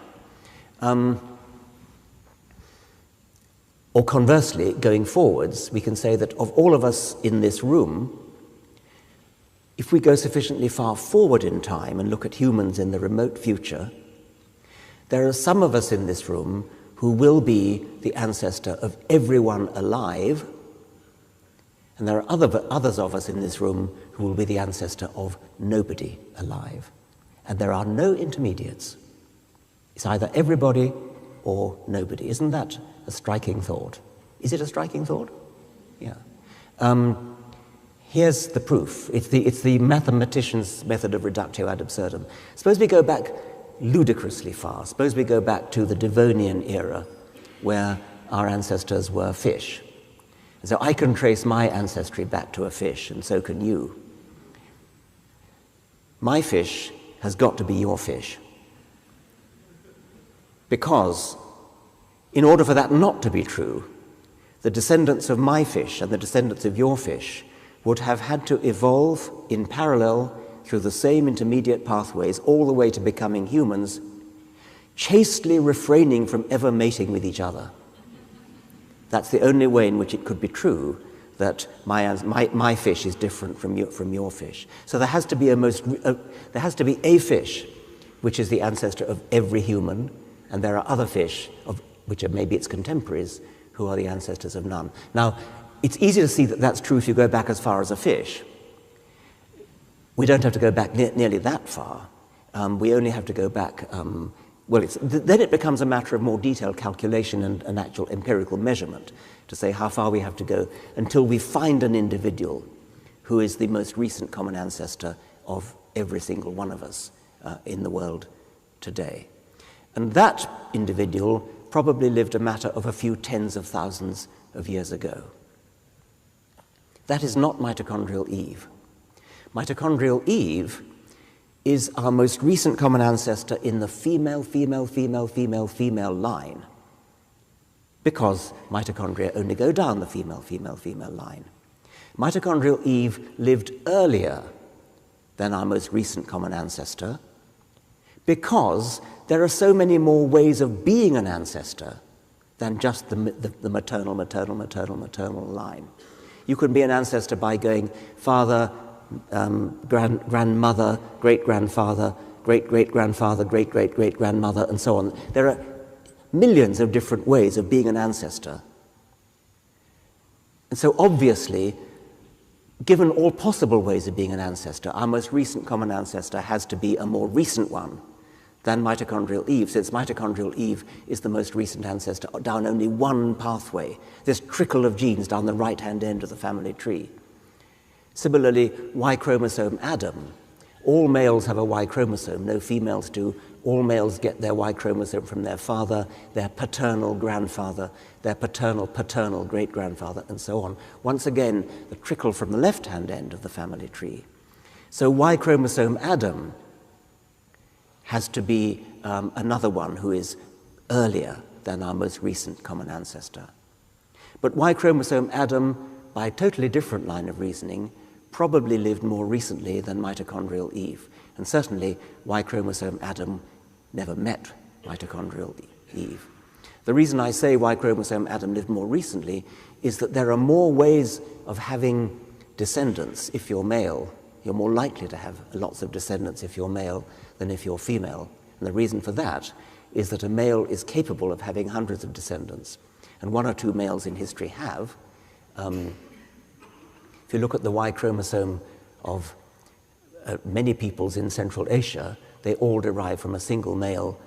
Or conversely, going forwards, we can say that of all of us in this room, if we go sufficiently far forward in time and look at humans in the remote future, there are some of us in this room who will be the ancestor of everyone alive, and there are others of us in this room who will be the ancestor of nobody alive. And there are no intermediates. It's either everybody or nobody. Isn't that a striking thought? Is it a striking thought? Yeah. Here's the proof. It's the mathematician's method of reductio ad absurdum. Suppose we go back ludicrously far. Suppose we go back to the Devonian era, where our ancestors were fish. And so I can trace my ancestry back to a fish, and so can you. My fish has got to be your fish. Because in order for that not to be true, the descendants of my fish and the descendants of your fish would have had to evolve in parallel through the same intermediate pathways all the way to becoming humans, chastely refraining from ever mating with each other. That's the only way in which it could be true that my fish is different from your fish. So there has to be a fish which is the ancestor of every human, and there are other fish, which are maybe its contemporaries, who are the ancestors of none. Now, it's easy to see that that's true if you go back as far as a fish. We don't have to go back nearly that far. We only have to go back, then it becomes a matter of more detailed calculation and actual empirical measurement to say how far we have to go until we find an individual who is the most recent common ancestor of every single one of us in the world today. And that individual probably lived a matter of a few tens of thousands of years ago. That is not mitochondrial Eve. Mitochondrial Eve is our most recent common ancestor in the female line, because mitochondria only go down the female line. Mitochondrial Eve lived earlier than our most recent common ancestor because there are so many more ways of being an ancestor than just the maternal line. You can be an ancestor by going father, grandmother, great-grandfather, great-great-grandfather, great-great-great-grandmother, and so on. There are millions of different ways of being an ancestor. And so obviously, given all possible ways of being an ancestor, our most recent common ancestor has to be a more recent one than mitochondrial Eve, since mitochondrial Eve is the most recent ancestor down only one pathway, this trickle of genes down the right-hand end of the family tree. Similarly, Y chromosome Adam. All males have a Y chromosome, no females do. All males get their Y chromosome from their father, their paternal grandfather, their paternal great-grandfather, and so on. Once again, the trickle from the left-hand end of the family tree. So Y chromosome Adam has to be another one who is earlier than our most recent common ancestor. But Y chromosome Adam, by a totally different line of reasoning, probably lived more recently than mitochondrial Eve. And certainly, Y chromosome Adam never met mitochondrial Eve. The reason I say Y chromosome Adam lived more recently is that there are more ways of having descendants if you're male. You're more likely to have lots of descendants if you're male than if you're female. And the reason for that is that a male is capable of having hundreds of descendants. And one or two males in history have. If you look at the Y chromosome of many peoples in Central Asia, they all derive from a single male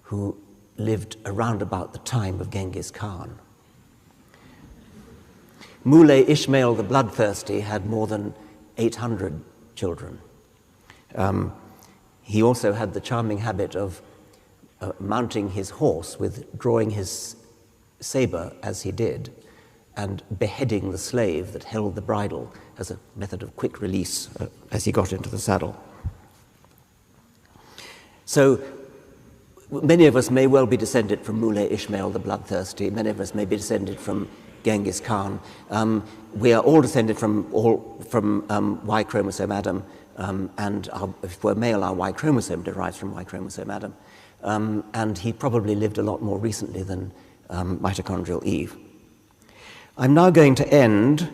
who lived around about the time of Genghis Khan. Muley Ishmael the Bloodthirsty had more than 800 children. He also had the charming habit of mounting his horse with drawing his saber as he did and beheading the slave that held the bridle as a method of quick release as he got into the saddle. So many of us may well be descended from Muley Ishmael the Bloodthirsty. Many of us may be descended from Genghis Khan. We are all descended from Y chromosome Adam, and if we're male, our Y chromosome derives from Y chromosome Adam. And he probably lived a lot more recently than mitochondrial Eve. I'm now going to end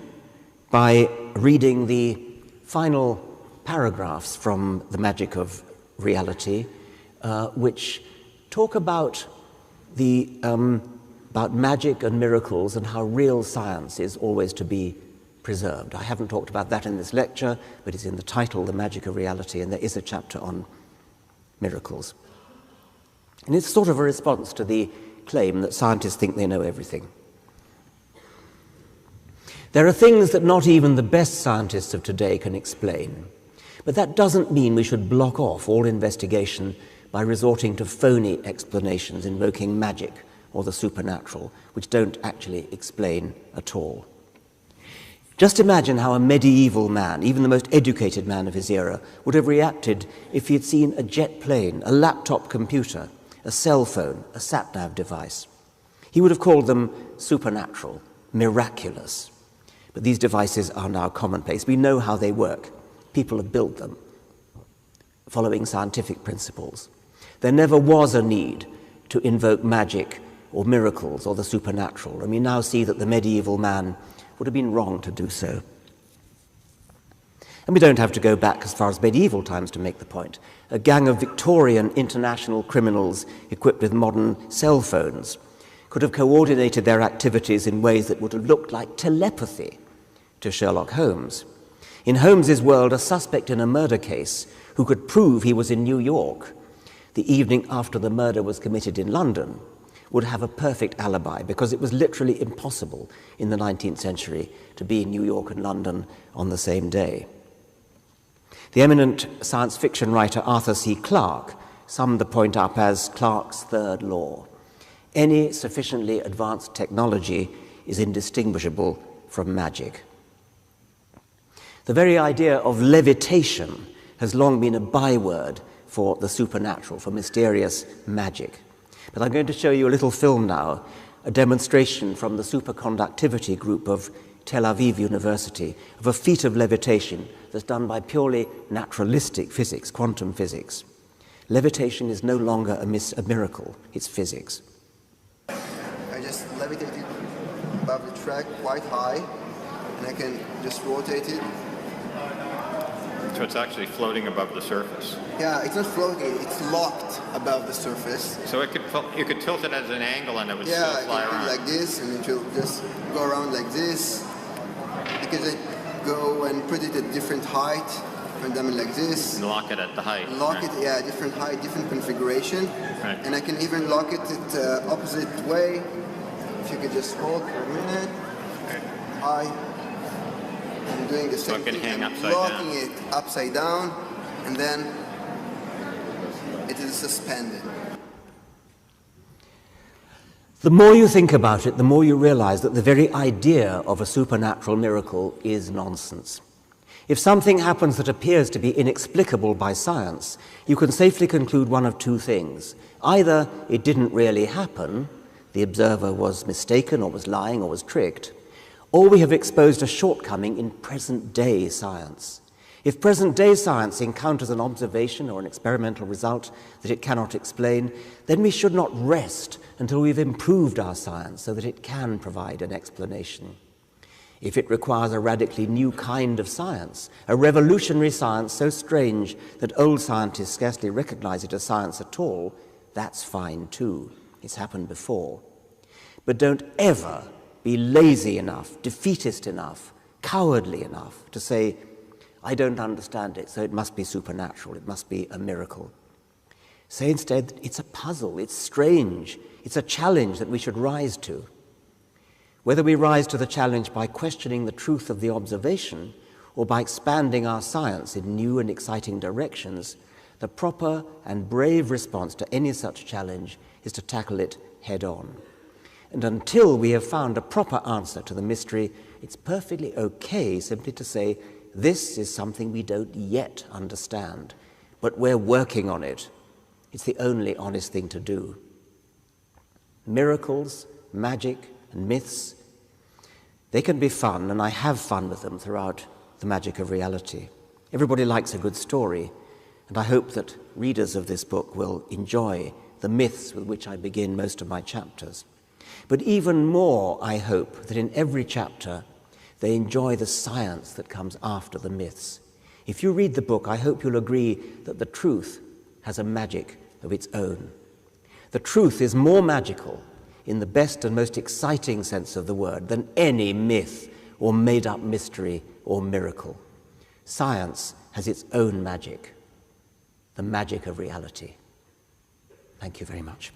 by reading the final paragraphs from The Magic of Reality, which talk about about magic and miracles and how real science is always to be preserved. I haven't talked about that in this lecture, but it's in the title, The Magic of Reality, and there is a chapter on miracles. And it's sort of a response to the claim that scientists think they know everything. There are things that not even the best scientists of today can explain. But that doesn't mean we should block off all investigation by resorting to phony explanations invoking magic or the supernatural, which don't actually explain at all. Just imagine how a medieval man, even the most educated man of his era, would have reacted if he had seen a jet plane, a laptop computer, a cell phone, a sat-nav device. He would have called them supernatural, miraculous. But these devices are now commonplace. We know how they work. People have built them, following scientific principles. There never was a need to invoke magic or miracles or the supernatural, and we now see that the medieval man would have been wrong to do so. And we don't have to go back as far as medieval times to make the point. A gang of Victorian international criminals equipped with modern cell phones could have coordinated their activities in ways that would have looked like telepathy to Sherlock Holmes. In Holmes's world, a suspect in a murder case who could prove he was in New York the evening after the murder was committed in London would have a perfect alibi, because it was literally impossible in the 19th century to be in New York and London on the same day. The eminent science fiction writer Arthur C. Clarke summed the point up as Clarke's third law. Any sufficiently advanced technology is indistinguishable from magic. The very idea of levitation has long been a byword for the supernatural, for mysterious magic. But I'm going to show you a little film now, a demonstration from the superconductivity group of Tel Aviv University of a feat of levitation that's done by purely naturalistic physics, quantum physics. Levitation is no longer a miracle, it's physics.
I just levitated above the track quite high, and I can just rotate it.
So it's actually floating above the surface.
Yeah, it's not floating, it's locked above the surface.
So you could tilt it at an angle and it would still fly
I can
around.
do like this, and it will just go around like this. Because I go and put it at different height, and then like this.
And lock it at the height.
Lock it, yeah, different height, different configuration.
Right.
And I can even lock it the opposite way. If you could just hold for a minute. I'm doing the same
it can
thing.
hang
I'm
upside
locking
down.
it upside down, and then it is suspended.
The more you think about it, the more you realize that the very idea of a supernatural miracle is nonsense. If something happens that appears to be inexplicable by science, you can safely conclude one of two things. Either it didn't really happen, the observer was mistaken or was lying or was tricked, or we have exposed a shortcoming in present-day science. If present-day science encounters an observation or an experimental result that it cannot explain, then we should not rest until we've improved our science so that it can provide an explanation. If it requires a radically new kind of science, a revolutionary science so strange that old scientists scarcely recognize it as science at all, that's fine too. It's happened before. But don't ever be lazy enough, defeatist enough, cowardly enough to say, I don't understand it, so it must be supernatural, it must be a miracle. Say instead, it's a puzzle, it's strange, it's a challenge that we should rise to. Whether we rise to the challenge by questioning the truth of the observation or by expanding our science in new and exciting directions, the proper and brave response to any such challenge is to tackle it head on. And until we have found a proper answer to the mystery, it's perfectly okay simply to say, this is something we don't yet understand, but we're working on it. It's the only honest thing to do. Miracles, magic, and myths, they can be fun, and I have fun with them throughout the magic of reality. Everybody likes a good story, and I hope that readers of this book will enjoy the myths with which I begin most of my chapters. But even more, I hope that in every chapter they enjoy the science that comes after the myths. If you read the book, I hope you'll agree that the truth has a magic of its own. The truth is more magical, in the best and most exciting sense of the word, than any myth or made-up mystery or miracle. Science has its own magic, the magic of reality. Thank you very much.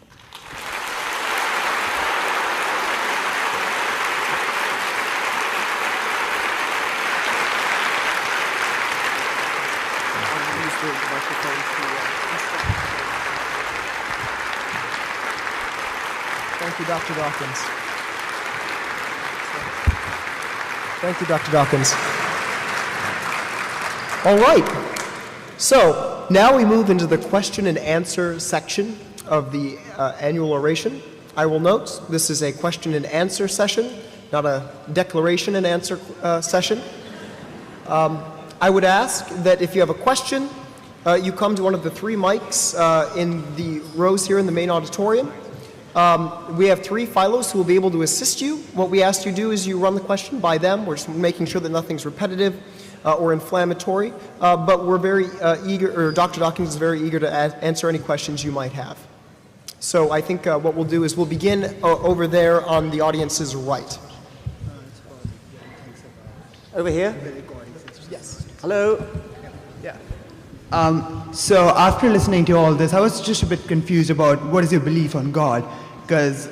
the microphone to Thank you, Dr. Dawkins. Thank you, Dr. Dawkins. All right. So now we move into the question and answer section of the annual oration. I will note this is a question and answer session, not a declaration and answer session. I would ask that if you have a question, you come to one of the three mics in the rows here in the main auditorium. We have three Philos who will be able to assist you. What we ask you to do is you run the question by them. We're just making sure that nothing's repetitive or inflammatory, but we're very eager, or Dr. Dockins is very eager to answer any questions you might have. So I think what we'll do is we'll begin over there on the audience's right.
Over here?
Yes.
Hello?
Yeah.
So after listening to all this, I was just a bit confused about what is your belief on God, because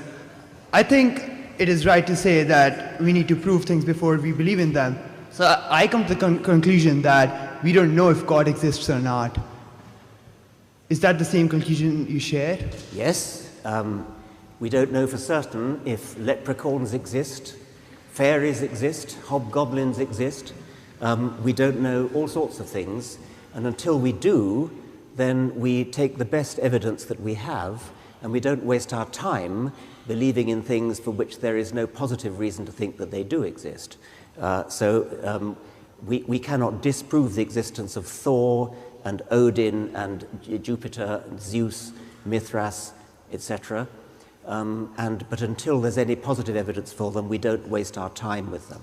I think it is right to say that we need to prove things before we believe in them. So I come to the conclusion that we don't know if God exists or not. Is that the same conclusion you share?
Yes. We don't know for certain if leprechauns exist, fairies exist, hobgoblins exist. We don't know all sorts of things. And until we do, then we take the best evidence that we have, and we don't waste our time believing in things for which there is no positive reason to think that they do exist. So we cannot disprove the existence of Thor and Odin and Jupiter and Zeus, Mithras, etc. But until there's any positive evidence for them, we don't waste our time with them.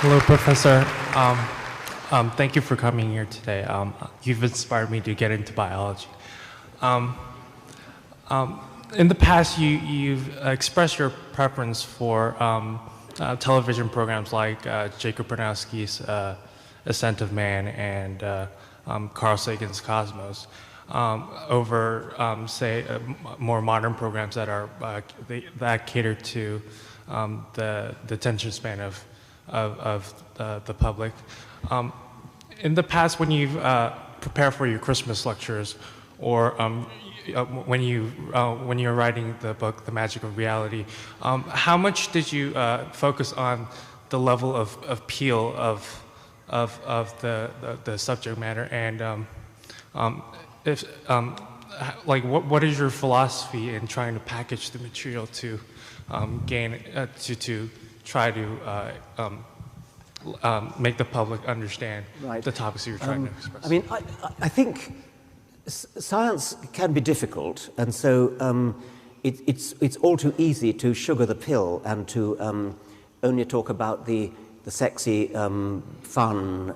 Hello, Professor. Thank you for coming here today. You've inspired me to get into biology. In the past, you've expressed your preference for television programs like Jacob Bronowski's Ascent of Man and Carl Sagan's Cosmos over, say, more modern programs that are that cater to the attention span of the public. In the past, when you've prepared for your Christmas lectures, or when you're writing the book, The Magic of Reality, how much did you focus on the level of appeal of the subject matter, and what is your philosophy in trying to package the material to to try to make the public understand the topics you're trying to express?
I mean, I think science can be difficult, and so it's all too easy to sugar the pill and to only talk about the sexy, fun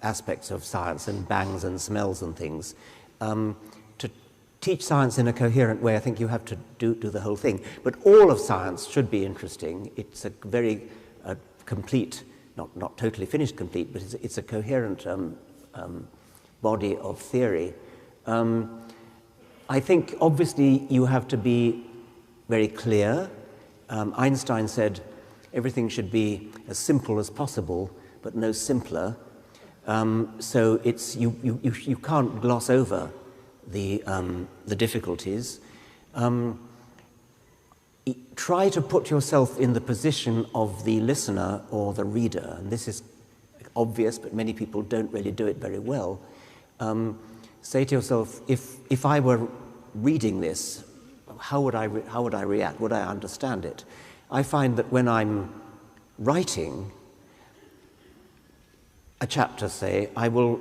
aspects of science and bangs and smells and things. To teach science in a coherent way, I think you have to do the whole thing. But all of science should be interesting. It's a very complete, not totally finished complete, but it's a coherent body of theory. I think obviously you have to be very clear. Einstein said everything should be as simple as possible, but no simpler. So you can't gloss over the difficulties. Try to put yourself in the position of the listener or the reader, and this is obvious, but many people don't really do it very well. Say to yourself, if I were reading this, how would I react? Would I understand it? I find that when I'm writing a chapter, say, I will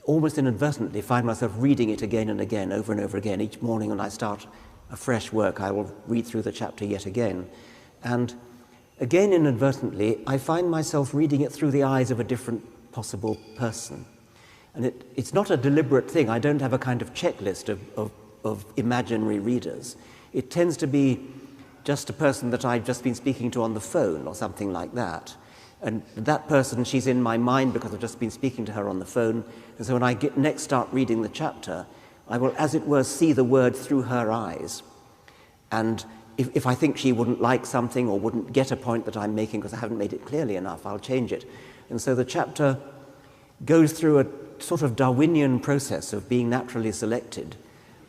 almost inadvertently find myself reading it again and again, over and over again. Each morning when I start a fresh work, I will read through the chapter yet again. And again, inadvertently, I find myself reading it through the eyes of a different possible person. And it's not a deliberate thing. I don't have a kind of checklist of imaginary readers. It tends to be just a person that I've just been speaking to on the phone or something like that. And that person, she's in my mind because I've just been speaking to her on the phone. And so when I next start reading the chapter, I will, as it were, see the word through her eyes. And if I think she wouldn't like something or wouldn't get a point that I'm making because I haven't made it clearly enough, I'll change it. And so the chapter goes through a sort of Darwinian process of being naturally selected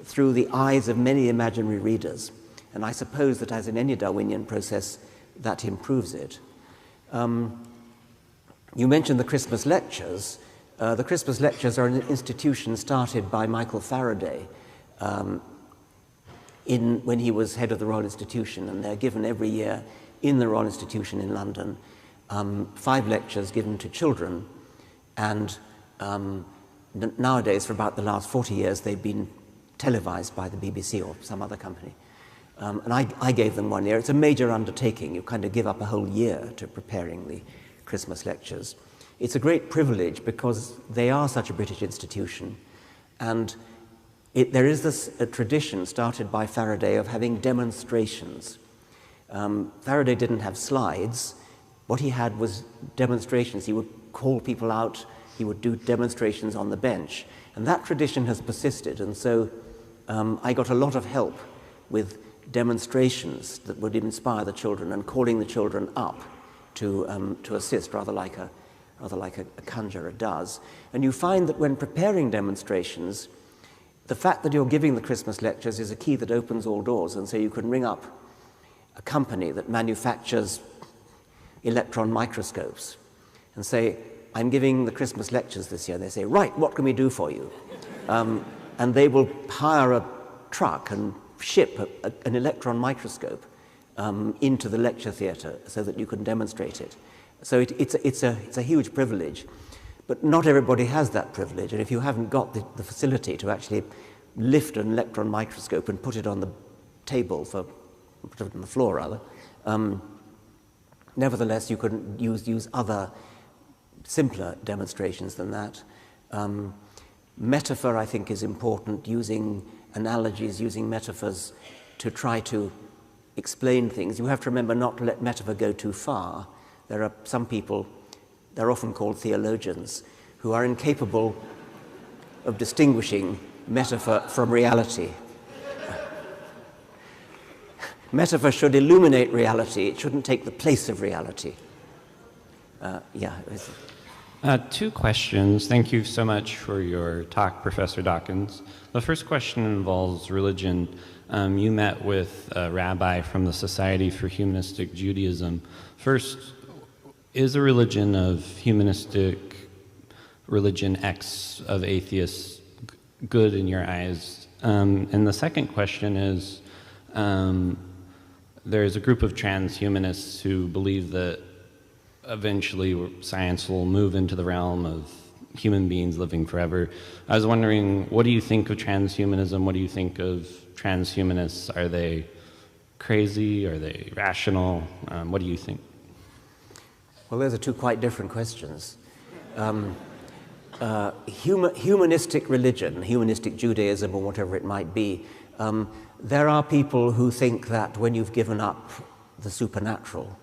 through the eyes of many imaginary readers. And I suppose that, as in any Darwinian process, that improves it. You mentioned the Christmas lectures. The Christmas lectures are an institution started by Michael Faraday when he was head of the Royal Institution, and they're given every year in the Royal Institution in London, 5 lectures given to children, and nowadays, for about the last 40 years, they've been televised by the BBC or some other company. And I gave them 1 year. It's a major undertaking. You kind of give up a whole year to preparing the Christmas lectures. It's a great privilege because they are such a British institution, and there is a tradition started by Faraday of having demonstrations. Faraday didn't have slides. What he had was demonstrations. He would call people out. He would do demonstrations on the bench. And that tradition has persisted. And so I got a lot of help with demonstrations that would inspire the children and calling the children up to assist, rather like a conjurer does. And you find that when preparing demonstrations, the fact that you're giving the Christmas lectures is a key that opens all doors. And so you can ring up a company that manufactures electron microscopes and say, I'm giving the Christmas lectures this year. They say, right, what can we do for you? And they will hire a truck and ship an electron microscope into the lecture theatre so that you can demonstrate it. So it's a huge privilege. But not everybody has that privilege, and if you haven't got the facility to actually lift an electron microscope and put it on the table, put it on the floor rather, nevertheless you can use other simpler demonstrations than that. Metaphor, I think, is important, using analogies, using metaphors to try to explain things. You have to remember not to let metaphor go too far. There are some people, they're often called theologians, who are incapable of distinguishing metaphor from reality. Metaphor should illuminate reality. It shouldn't take the place of reality.
Two questions. Thank you so much for your talk, Professor Dawkins. The first question involves religion. You met with a rabbi from the Society for Humanistic Judaism. First, is a religion of humanistic religion X of atheists good in your eyes? And the second question is, there's a group of transhumanists who believe that eventually science will move into the realm of human beings living forever. I was wondering, what do you think of transhumanism? What do you think of transhumanists? Are they crazy? Are they rational? What do you think?
Well, those are two quite different questions. Humanistic religion, humanistic Judaism, or whatever it might be, there are people who think that when you've given up the supernatural,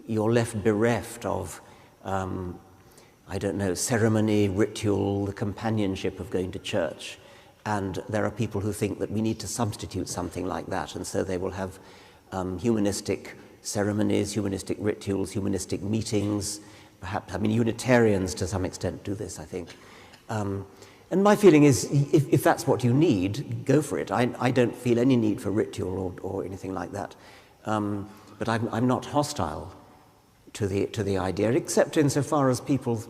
you're left bereft of, I don't know, ceremony, ritual, the companionship of going to church. And there are people who think that we need to substitute something like that, and so they will have humanistic ceremonies, humanistic rituals, humanistic meetings. Perhaps, I mean, Unitarians to some extent do this, I think. And my feeling is, if that's what you need, go for it. I don't feel any need for ritual or anything like that. But I'm not hostile to the idea, except insofar as people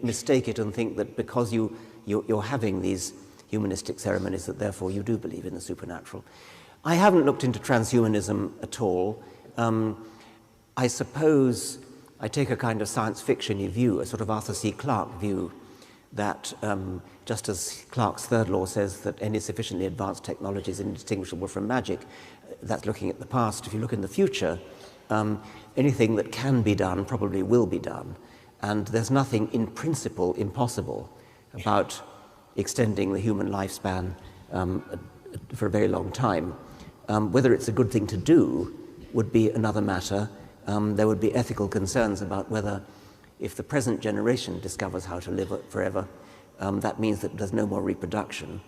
mistake it and think that because you're having these humanistic ceremonies, that therefore you do believe in the supernatural. I haven't looked into transhumanism at all. I suppose I take a kind of science fiction-y view, a sort of Arthur C. Clarke view, that just as Clarke's third law says that any sufficiently advanced technology is indistinguishable from magic, that's looking at the past. If you look in the future, anything that can be done probably will be done. And there's nothing in principle impossible about extending the human lifespan for a very long time. Whether it's a good thing to do would be another matter. There would be ethical concerns about whether, if the present generation discovers how to live forever, that means that there's no more reproduction.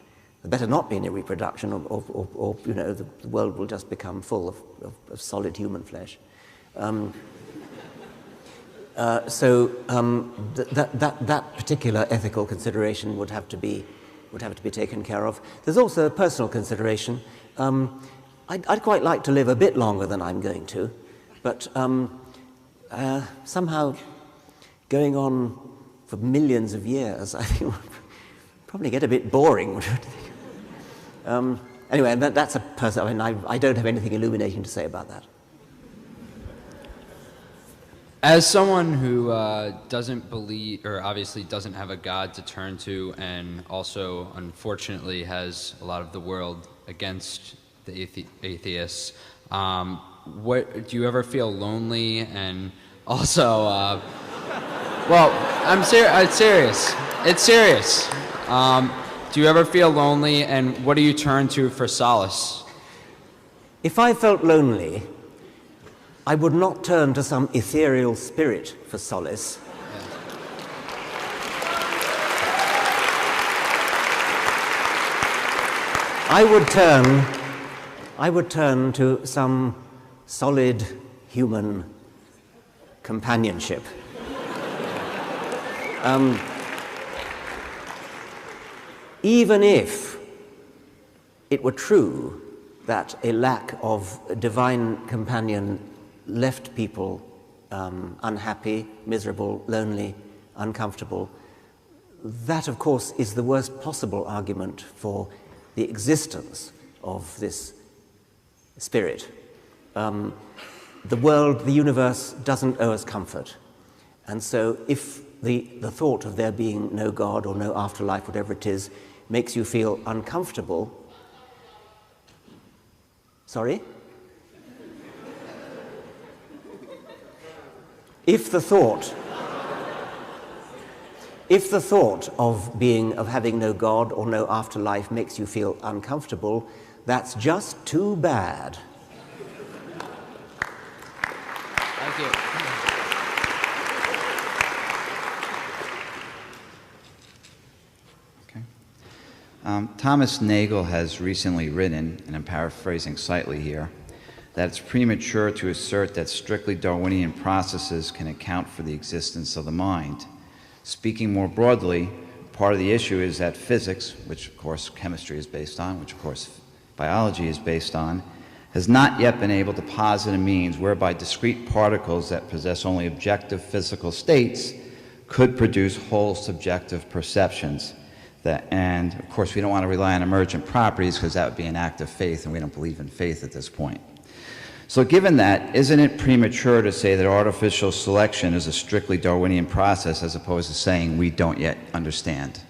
there better not be any reproduction, or you know, the world will just become full of solid human flesh. That particular ethical consideration would have to be taken care of. There's also a personal consideration. I'd quite like to live a bit longer than I'm going to, but somehow going on for millions of years, I think would probably get a bit boring. Anyway, that's a personal. I mean, I don't have anything illuminating to say about that.
As someone who doesn't believe, or obviously doesn't have a God to turn to, and also unfortunately has a lot of the world against the atheists, what do you ever feel lonely? And also, well, it's serious. It's serious. Do you ever feel lonely, and what do you turn to for solace?
If I felt lonely, I would not turn to some ethereal spirit for solace. I would turn to some solid human companionship. Even if it were true that a lack of a divine companion left people unhappy, miserable, lonely, uncomfortable, that, of course, is the worst possible argument for the existence of this spirit. The world, the universe, doesn't owe us comfort. And so if the thought of there being no God or no afterlife, whatever it is, makes you feel uncomfortable... Sorry? If the thought of having no God or no afterlife makes you feel uncomfortable, that's just too bad.
Thank you.
Thomas Nagel has recently written, and I'm paraphrasing slightly here, that it's premature to assert that strictly Darwinian processes can account for the existence of the mind. Speaking more broadly, part of the issue is that physics, which of course chemistry is based on, which of course biology is based on, has not yet been able to posit a means whereby discrete particles that possess only objective physical states could produce whole subjective perceptions. And of course we don't want to rely on emergent properties because that would be an act of faith, and we don't believe in faith at this point. So given that, isn't it premature to say that artificial selection is a strictly Darwinian process as opposed to saying we don't yet understand?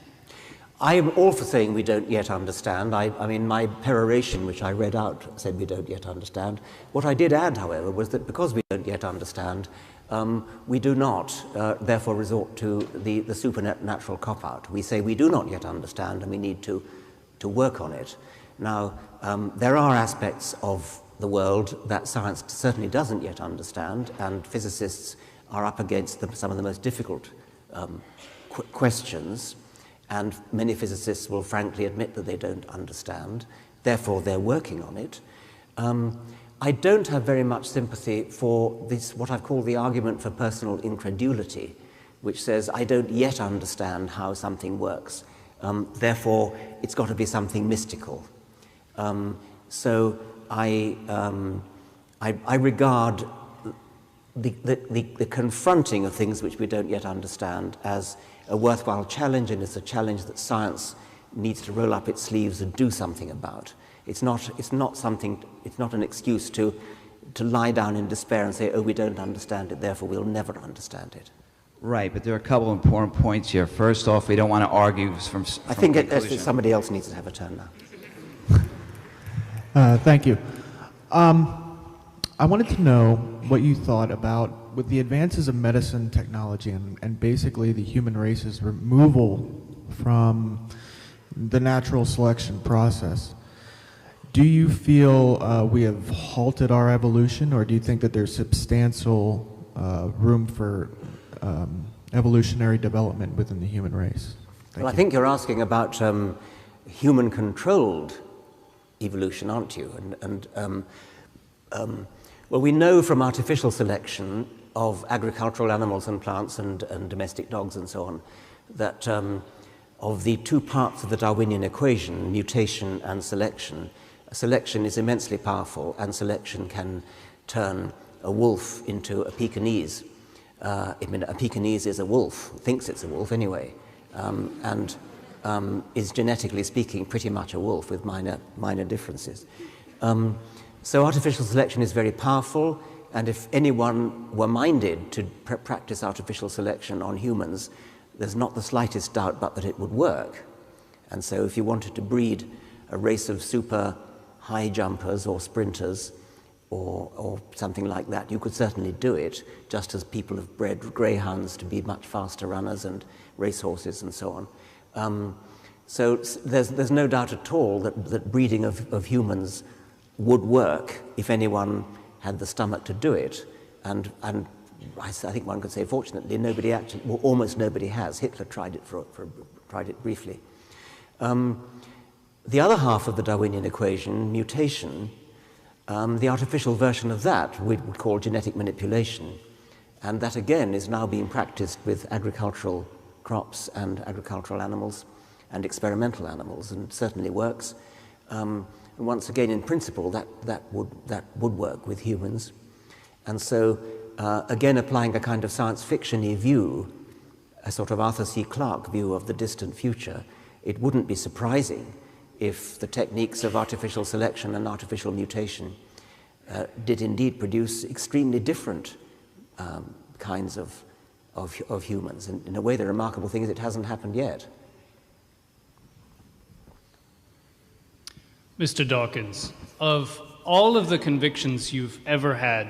I am all for saying we don't yet understand. I mean, my peroration, which I read out, said we don't yet understand. What I did add, however, was that because we don't yet understand, we do not, therefore, resort to the supernatural cop-out. We say we do not yet understand, and we need to work on it. Now, there are aspects of the world that science certainly doesn't yet understand, and physicists are up against some of the most difficult questions, and many physicists will frankly admit that they don't understand. Therefore, they're working on it. I don't have very much sympathy for this, what I've called the argument for personal incredulity, which says, I don't yet understand how something works. Therefore, it's got to be something mystical. So I regard the confronting of things which we don't yet understand as a worthwhile challenge, and it's a challenge that science needs to roll up its sleeves and do something about. It's not an excuse to lie down in despair and say, oh, we don't understand it, therefore we'll never understand it.
Right, but there are a couple of important points here. First off, we don't want to argue from
I think somebody else needs to have a turn
now. Thank you. I wanted to know what you thought about, with the advances of medicine technology and basically the human race's removal from the natural selection process, do you feel we have halted our evolution, or do you think that there's substantial room for evolutionary development within the human race?
Well, I think you're asking about human-controlled evolution, aren't you? Well, we know from artificial selection of agricultural animals and plants and domestic dogs and so on that of the two parts of the Darwinian equation, mutation and selection, selection is immensely powerful, and selection can turn a wolf into a Pekingese. A Pekingese is a wolf, thinks it's a wolf anyway, and is genetically speaking pretty much a wolf with minor differences. So artificial selection is very powerful, and if anyone were minded to practice artificial selection on humans, there's not the slightest doubt but that it would work. And so if you wanted to breed a race of super high jumpers or sprinters or something like that, you could certainly do it, just as people have bred greyhounds to be much faster runners and racehorses and so on. So there's no doubt at all that breeding of humans would work if anyone had the stomach to do it. And I think one could say, fortunately, nobody actually, well, almost nobody has. Hitler tried it tried it briefly. The other half of the Darwinian equation, mutation, the artificial version of that we would call genetic manipulation. And that, again, is now being practiced with agricultural crops and agricultural animals and experimental animals, and certainly works. And once again, in principle, that would work with humans. And so, again, applying a kind of science fiction-y view, a sort of Arthur C. Clarke view of the distant future, it wouldn't be surprising if the techniques of artificial selection and artificial mutation did indeed produce extremely different kinds of humans. And in a way, the remarkable thing is it hasn't happened yet.
Mr. Dawkins, of all of the convictions you've ever had,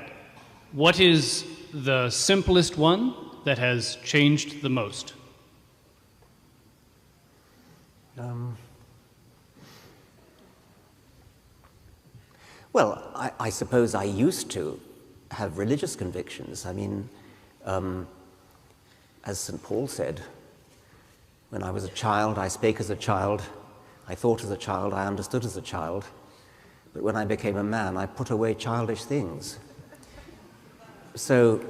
what is the simplest one that has changed the most?
Well, I suppose I used to have religious convictions. I mean, as St. Paul said, when I was a child, I spake as a child, I thought as a child, I understood as a child, but when I became a man, I put away childish things. So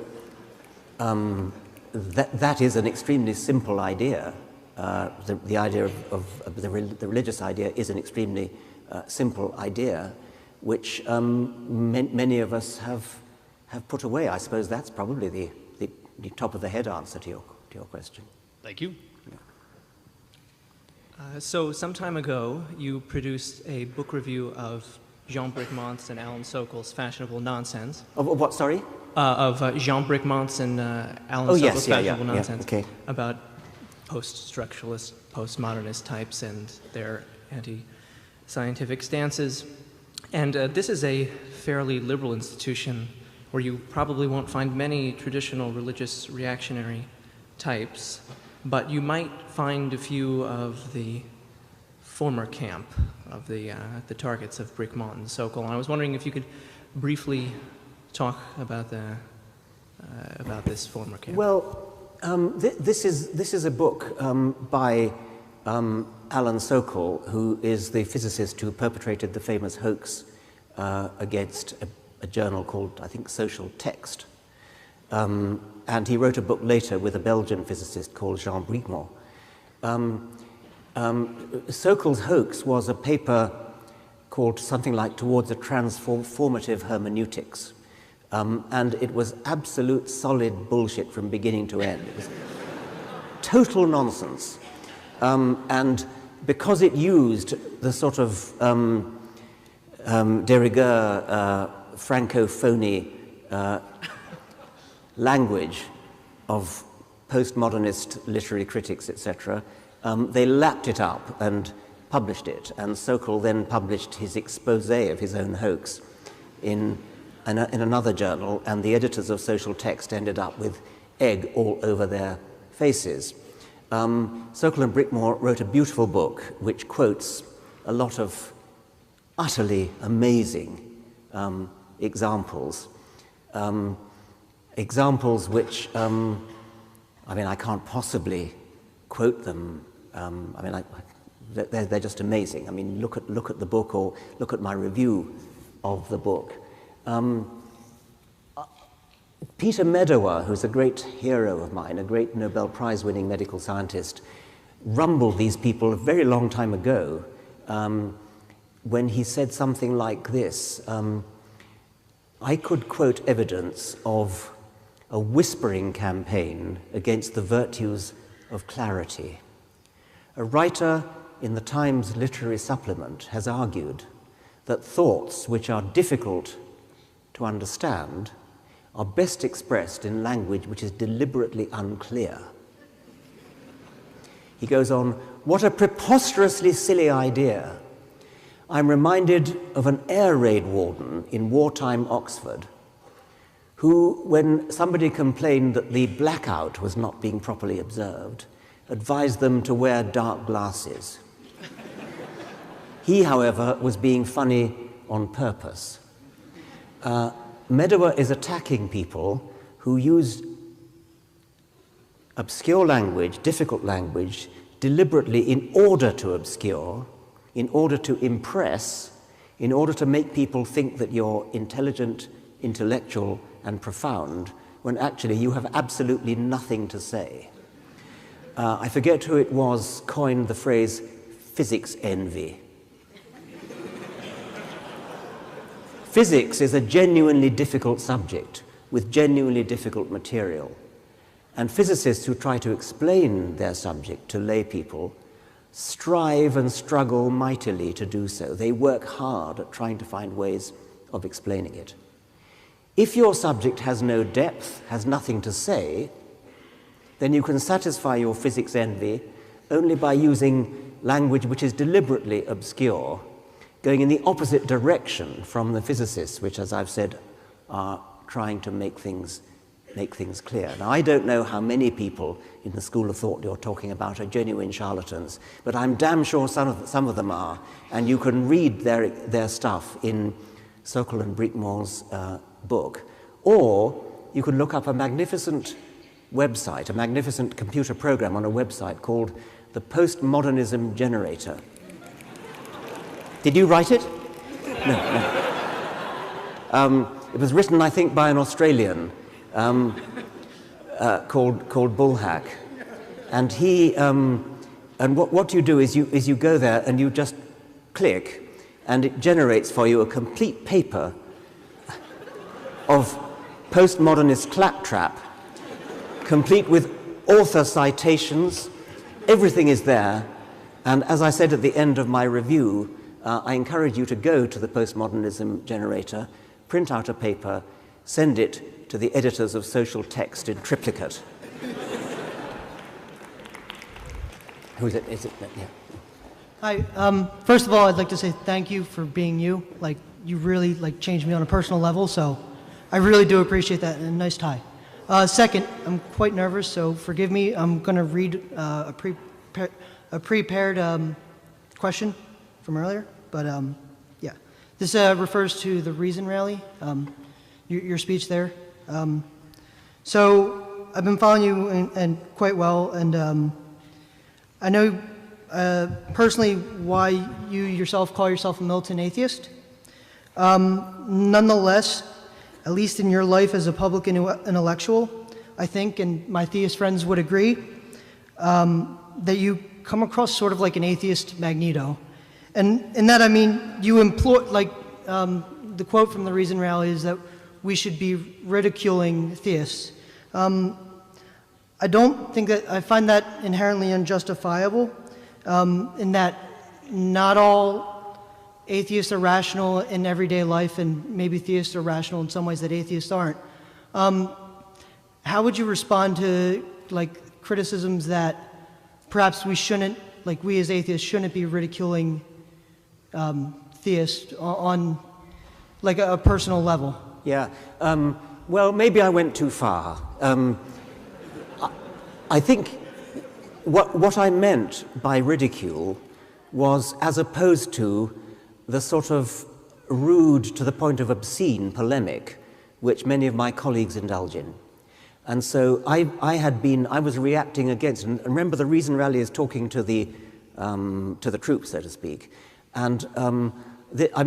that is an extremely simple idea. The idea of the religious idea is an extremely simple idea, which many of us have put away. I suppose that's probably the top of the head answer to your question.
Thank you.
So some time ago, you produced a book review of Jean Bricmont's and Alan Sokol's Fashionable Nonsense.
Of what, sorry?
Of Jean Bricmont's and Alan Sokol's Fashionable Nonsense.
Okay.
About post-structuralist, postmodernist types and their anti-scientific stances. And this is a fairly liberal institution where you probably won't find many traditional religious reactionary types, but you might find a few of the former camp of the targets of Bricmont and Sokol. And I was wondering if you could briefly talk about this former camp.
Well, this is a book by Alan Sokol, who is the physicist who perpetrated the famous hoax against a journal called, I think, Social Text. And he wrote a book later with a Belgian physicist called Jean Bricmont. Sokol's hoax was a paper called something like Towards a Transformative Hermeneutics. And it was absolute solid bullshit from beginning to end. It was total nonsense. And because it used the sort of de rigueur, francophony language of postmodernist literary critics, etc., they lapped it up and published it. And Sokol then published his exposé of his own hoax in another journal, and the editors of Social Text ended up with egg all over their faces. Sokol and Bricmont wrote a beautiful book which quotes a lot of utterly amazing examples. Examples which, I mean, I can't possibly quote them. I mean, They're just amazing. I mean, look at the book or look at my review of the book. Peter Medawar, who's a great hero of mine, a great Nobel Prize-winning medical scientist, rumbled these people a very long time ago when he said something like this. I could quote evidence of a whispering campaign against the virtues of clarity. A writer in the Times Literary Supplement has argued that thoughts which are difficult to understand are best expressed in language which is deliberately unclear. He goes on, "What a preposterously silly idea. I'm reminded of an air raid warden in wartime Oxford who, when somebody complained that the blackout was not being properly observed, advised them to wear dark glasses. He, however, was being funny on purpose." Medawar is attacking people who use obscure language, difficult language, deliberately in order to obscure, in order to impress, in order to make people think that you're intelligent, intellectual, and profound, when actually you have absolutely nothing to say. I forget who it was coined the phrase physics envy. Physics is a genuinely difficult subject with genuinely difficult material. And physicists who try to explain their subject to lay people strive and struggle mightily to do so. They work hard at trying to find ways of explaining it. If your subject has no depth, has nothing to say, then you can satisfy your physics envy only by using language which is deliberately obscure, going in the opposite direction from the physicists, which, as I've said, are trying to make things clear. Now, I don't know how many people in the school of thought you're talking about are genuine charlatans, but I'm damn sure some of them are, and you can read their stuff in Sokol and Brickmore's book, or you can look up a magnificent website, a magnificent computer program on a website called the Postmodernism Generator. Did you write it? No. It was written, I think, by an Australian called Bullhack, and he and what you do is you go there and you just click, and it generates for you a complete paper of postmodernist claptrap, complete with author citations. Everything is there, and as I said at the end of my review, I encourage you to go to the Postmodernism Generator, print out a paper, send it to the editors of Social Text in triplicate. Who is it? Is it? Yeah.
Hi. First of all, I'd like to say thank you for being you. Like, you really changed me on a personal level, so I really do appreciate that, and nice tie. Second, I'm quite nervous, so forgive me. I'm going to read a prepared question from earlier, but yeah. This refers to the Reason Rally, your speech there. So I've been following you and quite well, and I know personally why you yourself call yourself a militant atheist. Nonetheless, at least in your life as a public intellectual, I think, and my theist friends would agree, that you come across sort of like an atheist Magneto. And in that, I mean, you implore, the quote from the Reason Rally is that we should be ridiculing theists. I don't think that, I find that inherently unjustifiable, in that not all atheists are rational in everyday life, and maybe theists are rational in some ways that atheists aren't. How would you respond to criticisms that perhaps we shouldn't, we as atheists shouldn't be ridiculing theists on a personal level?
Yeah. Well, maybe I went too far. I think what I meant by ridicule was as opposed to the sort of rude to the point of obscene polemic which many of my colleagues indulge in. And so I was reacting against, and remember the Reason Rally is talking to the to the troops, so to speak. And I'm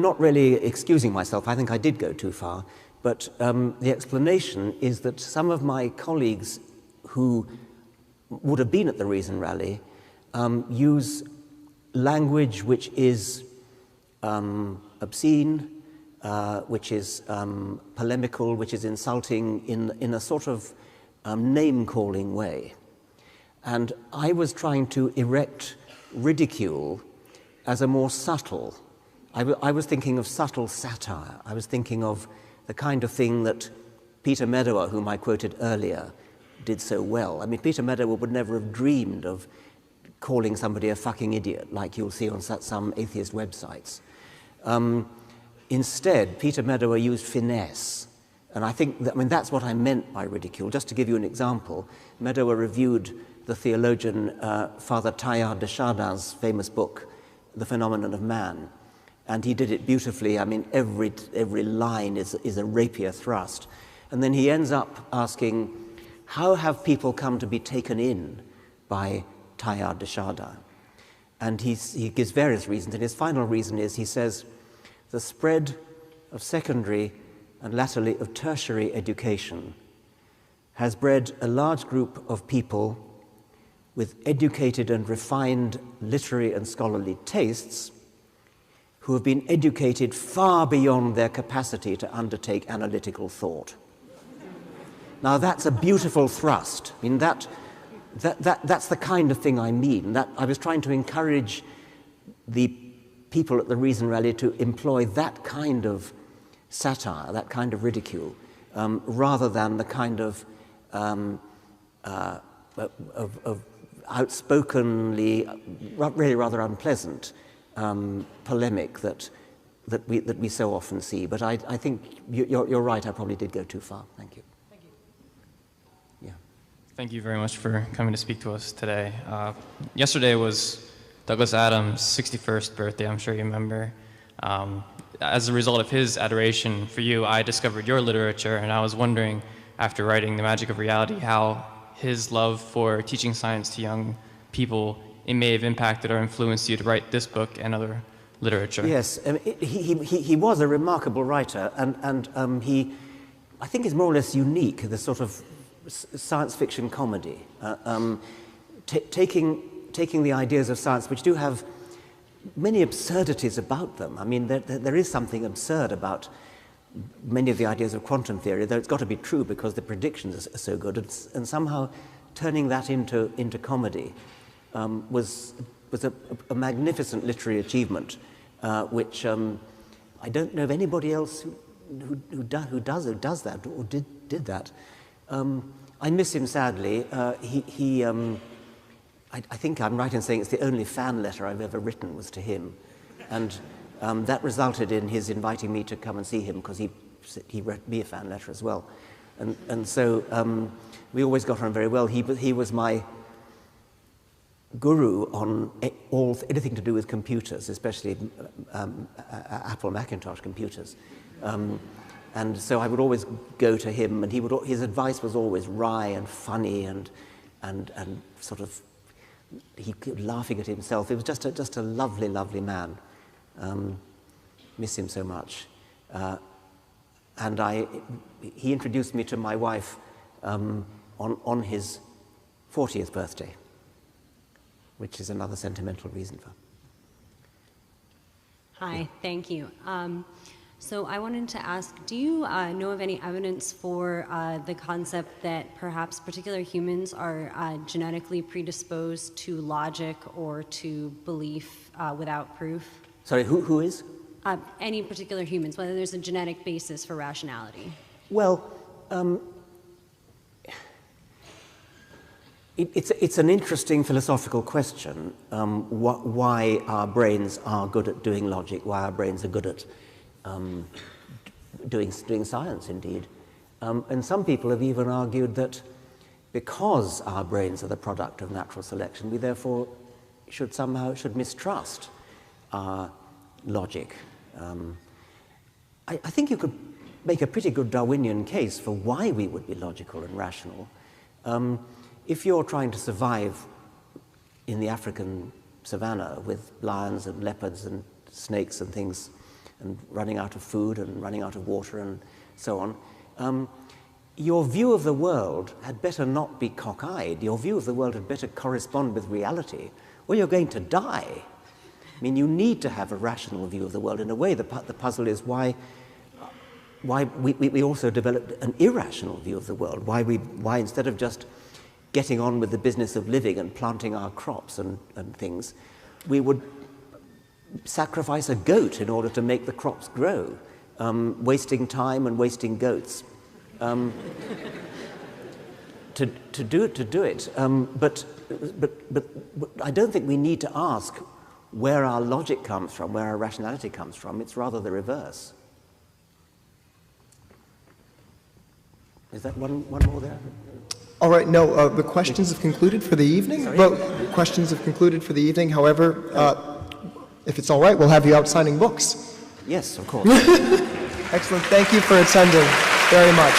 not really excusing myself. I think I did go too far. But the explanation is that some of my colleagues who would have been at the Reason Rally use language which is obscene, which is polemical, which is insulting in a sort of name-calling way. And I was trying to erect ridicule as a more subtle. I was thinking of subtle satire. I was thinking of the kind of thing that Peter Medawer, whom I quoted earlier, did so well. I mean, Peter Medawer would never have dreamed of calling somebody a fucking idiot, like you'll see on some atheist websites. Instead, Peter Medawer used finesse. And I think that's what I meant by ridicule. Just to give you an example, Medawer reviewed the theologian Father Teilhard de Chardin's famous book, The Phenomenon of Man. And he did it beautifully. I mean, every line is a rapier thrust. And then he ends up asking, how have people come to be taken in by Teilhard de Chardin? And he gives various reasons. And his final reason is, he says, the spread of secondary and latterly of tertiary education has bred a large group of people with educated and refined literary and scholarly tastes who have been educated far beyond their capacity to undertake analytical thought. Now that's a beautiful thrust. I mean, that's the kind of thing I mean. That I was trying to encourage the people at the Reason Rally to employ that kind of satire, that kind of ridicule, rather than the kind of outspokenly, really rather unpleasant polemic that we so often see. But I think you're right. I probably did go too far. Thank you.
Thank you.
Yeah.
Thank you very much for coming to speak to us today. Yesterday was Douglas Adams' 61st birthday. I'm sure you remember. As a result of his adoration for you, I discovered your literature, and I was wondering, after writing The Magic of Reality, how his love for teaching science to young people, it may have impacted or influenced you to write this book and other literature.
Yes, he was a remarkable writer, and he, I think, is more or less unique, this sort of science fiction comedy, taking the ideas of science, which do have many absurdities about them. I mean, there is something absurd about many of the ideas of quantum theory, though it's got to be true because the predictions are so good, and somehow turning that into comedy was a magnificent literary achievement, which I don't know of anybody else who does that or did that. I miss him sadly. I think I'm right in saying it's the only fan letter I've ever written was to him, and that resulted in his inviting me to come and see him because he wrote me a fan letter as well, and so we always got on very well. He was my guru on anything to do with computers, especially Apple Macintosh computers, and so I would always go to him, and his advice was always wry and funny and sort of. He kept laughing at himself. It was just a lovely, lovely man. Miss him so much. And he introduced me to my wife on his 40th birthday, which is another sentimental reason for.
Hi, thank you. So I wanted to ask, do you know of any evidence for the concept that perhaps particular humans are genetically predisposed to logic or to belief without proof?
Sorry, who is?
Any particular humans, whether there's a genetic basis for rationality.
Well, it's an interesting philosophical question, why our brains are good at doing logic, why our brains are good at doing science, indeed. And some people have even argued that because our brains are the product of natural selection, we therefore should mistrust our logic. I think you could make a pretty good Darwinian case for why we would be logical and rational. If you're trying to survive in the African savannah with lions and leopards and snakes and things, and running out of food and running out of water and so on. Your view of the world had better not be cockeyed. Your view of the world had better correspond with reality, or you're going to die. I mean, you need to have a rational view of the world. In a way, the puzzle is why we also developed an irrational view of the world, why instead of just getting on with the business of living and planting our crops and things, we would sacrifice a goat in order to make the crops grow, wasting time and wasting goats. To do it. But I don't think we need to ask where our logic comes from, where our rationality comes from. It's rather the reverse. Is that one more there?
All right, no, the questions have concluded for the evening. Well, questions have concluded for the evening. However, if it's all right, we'll have you out signing books.
Yes, of course.
Excellent. Thank you for attending very much.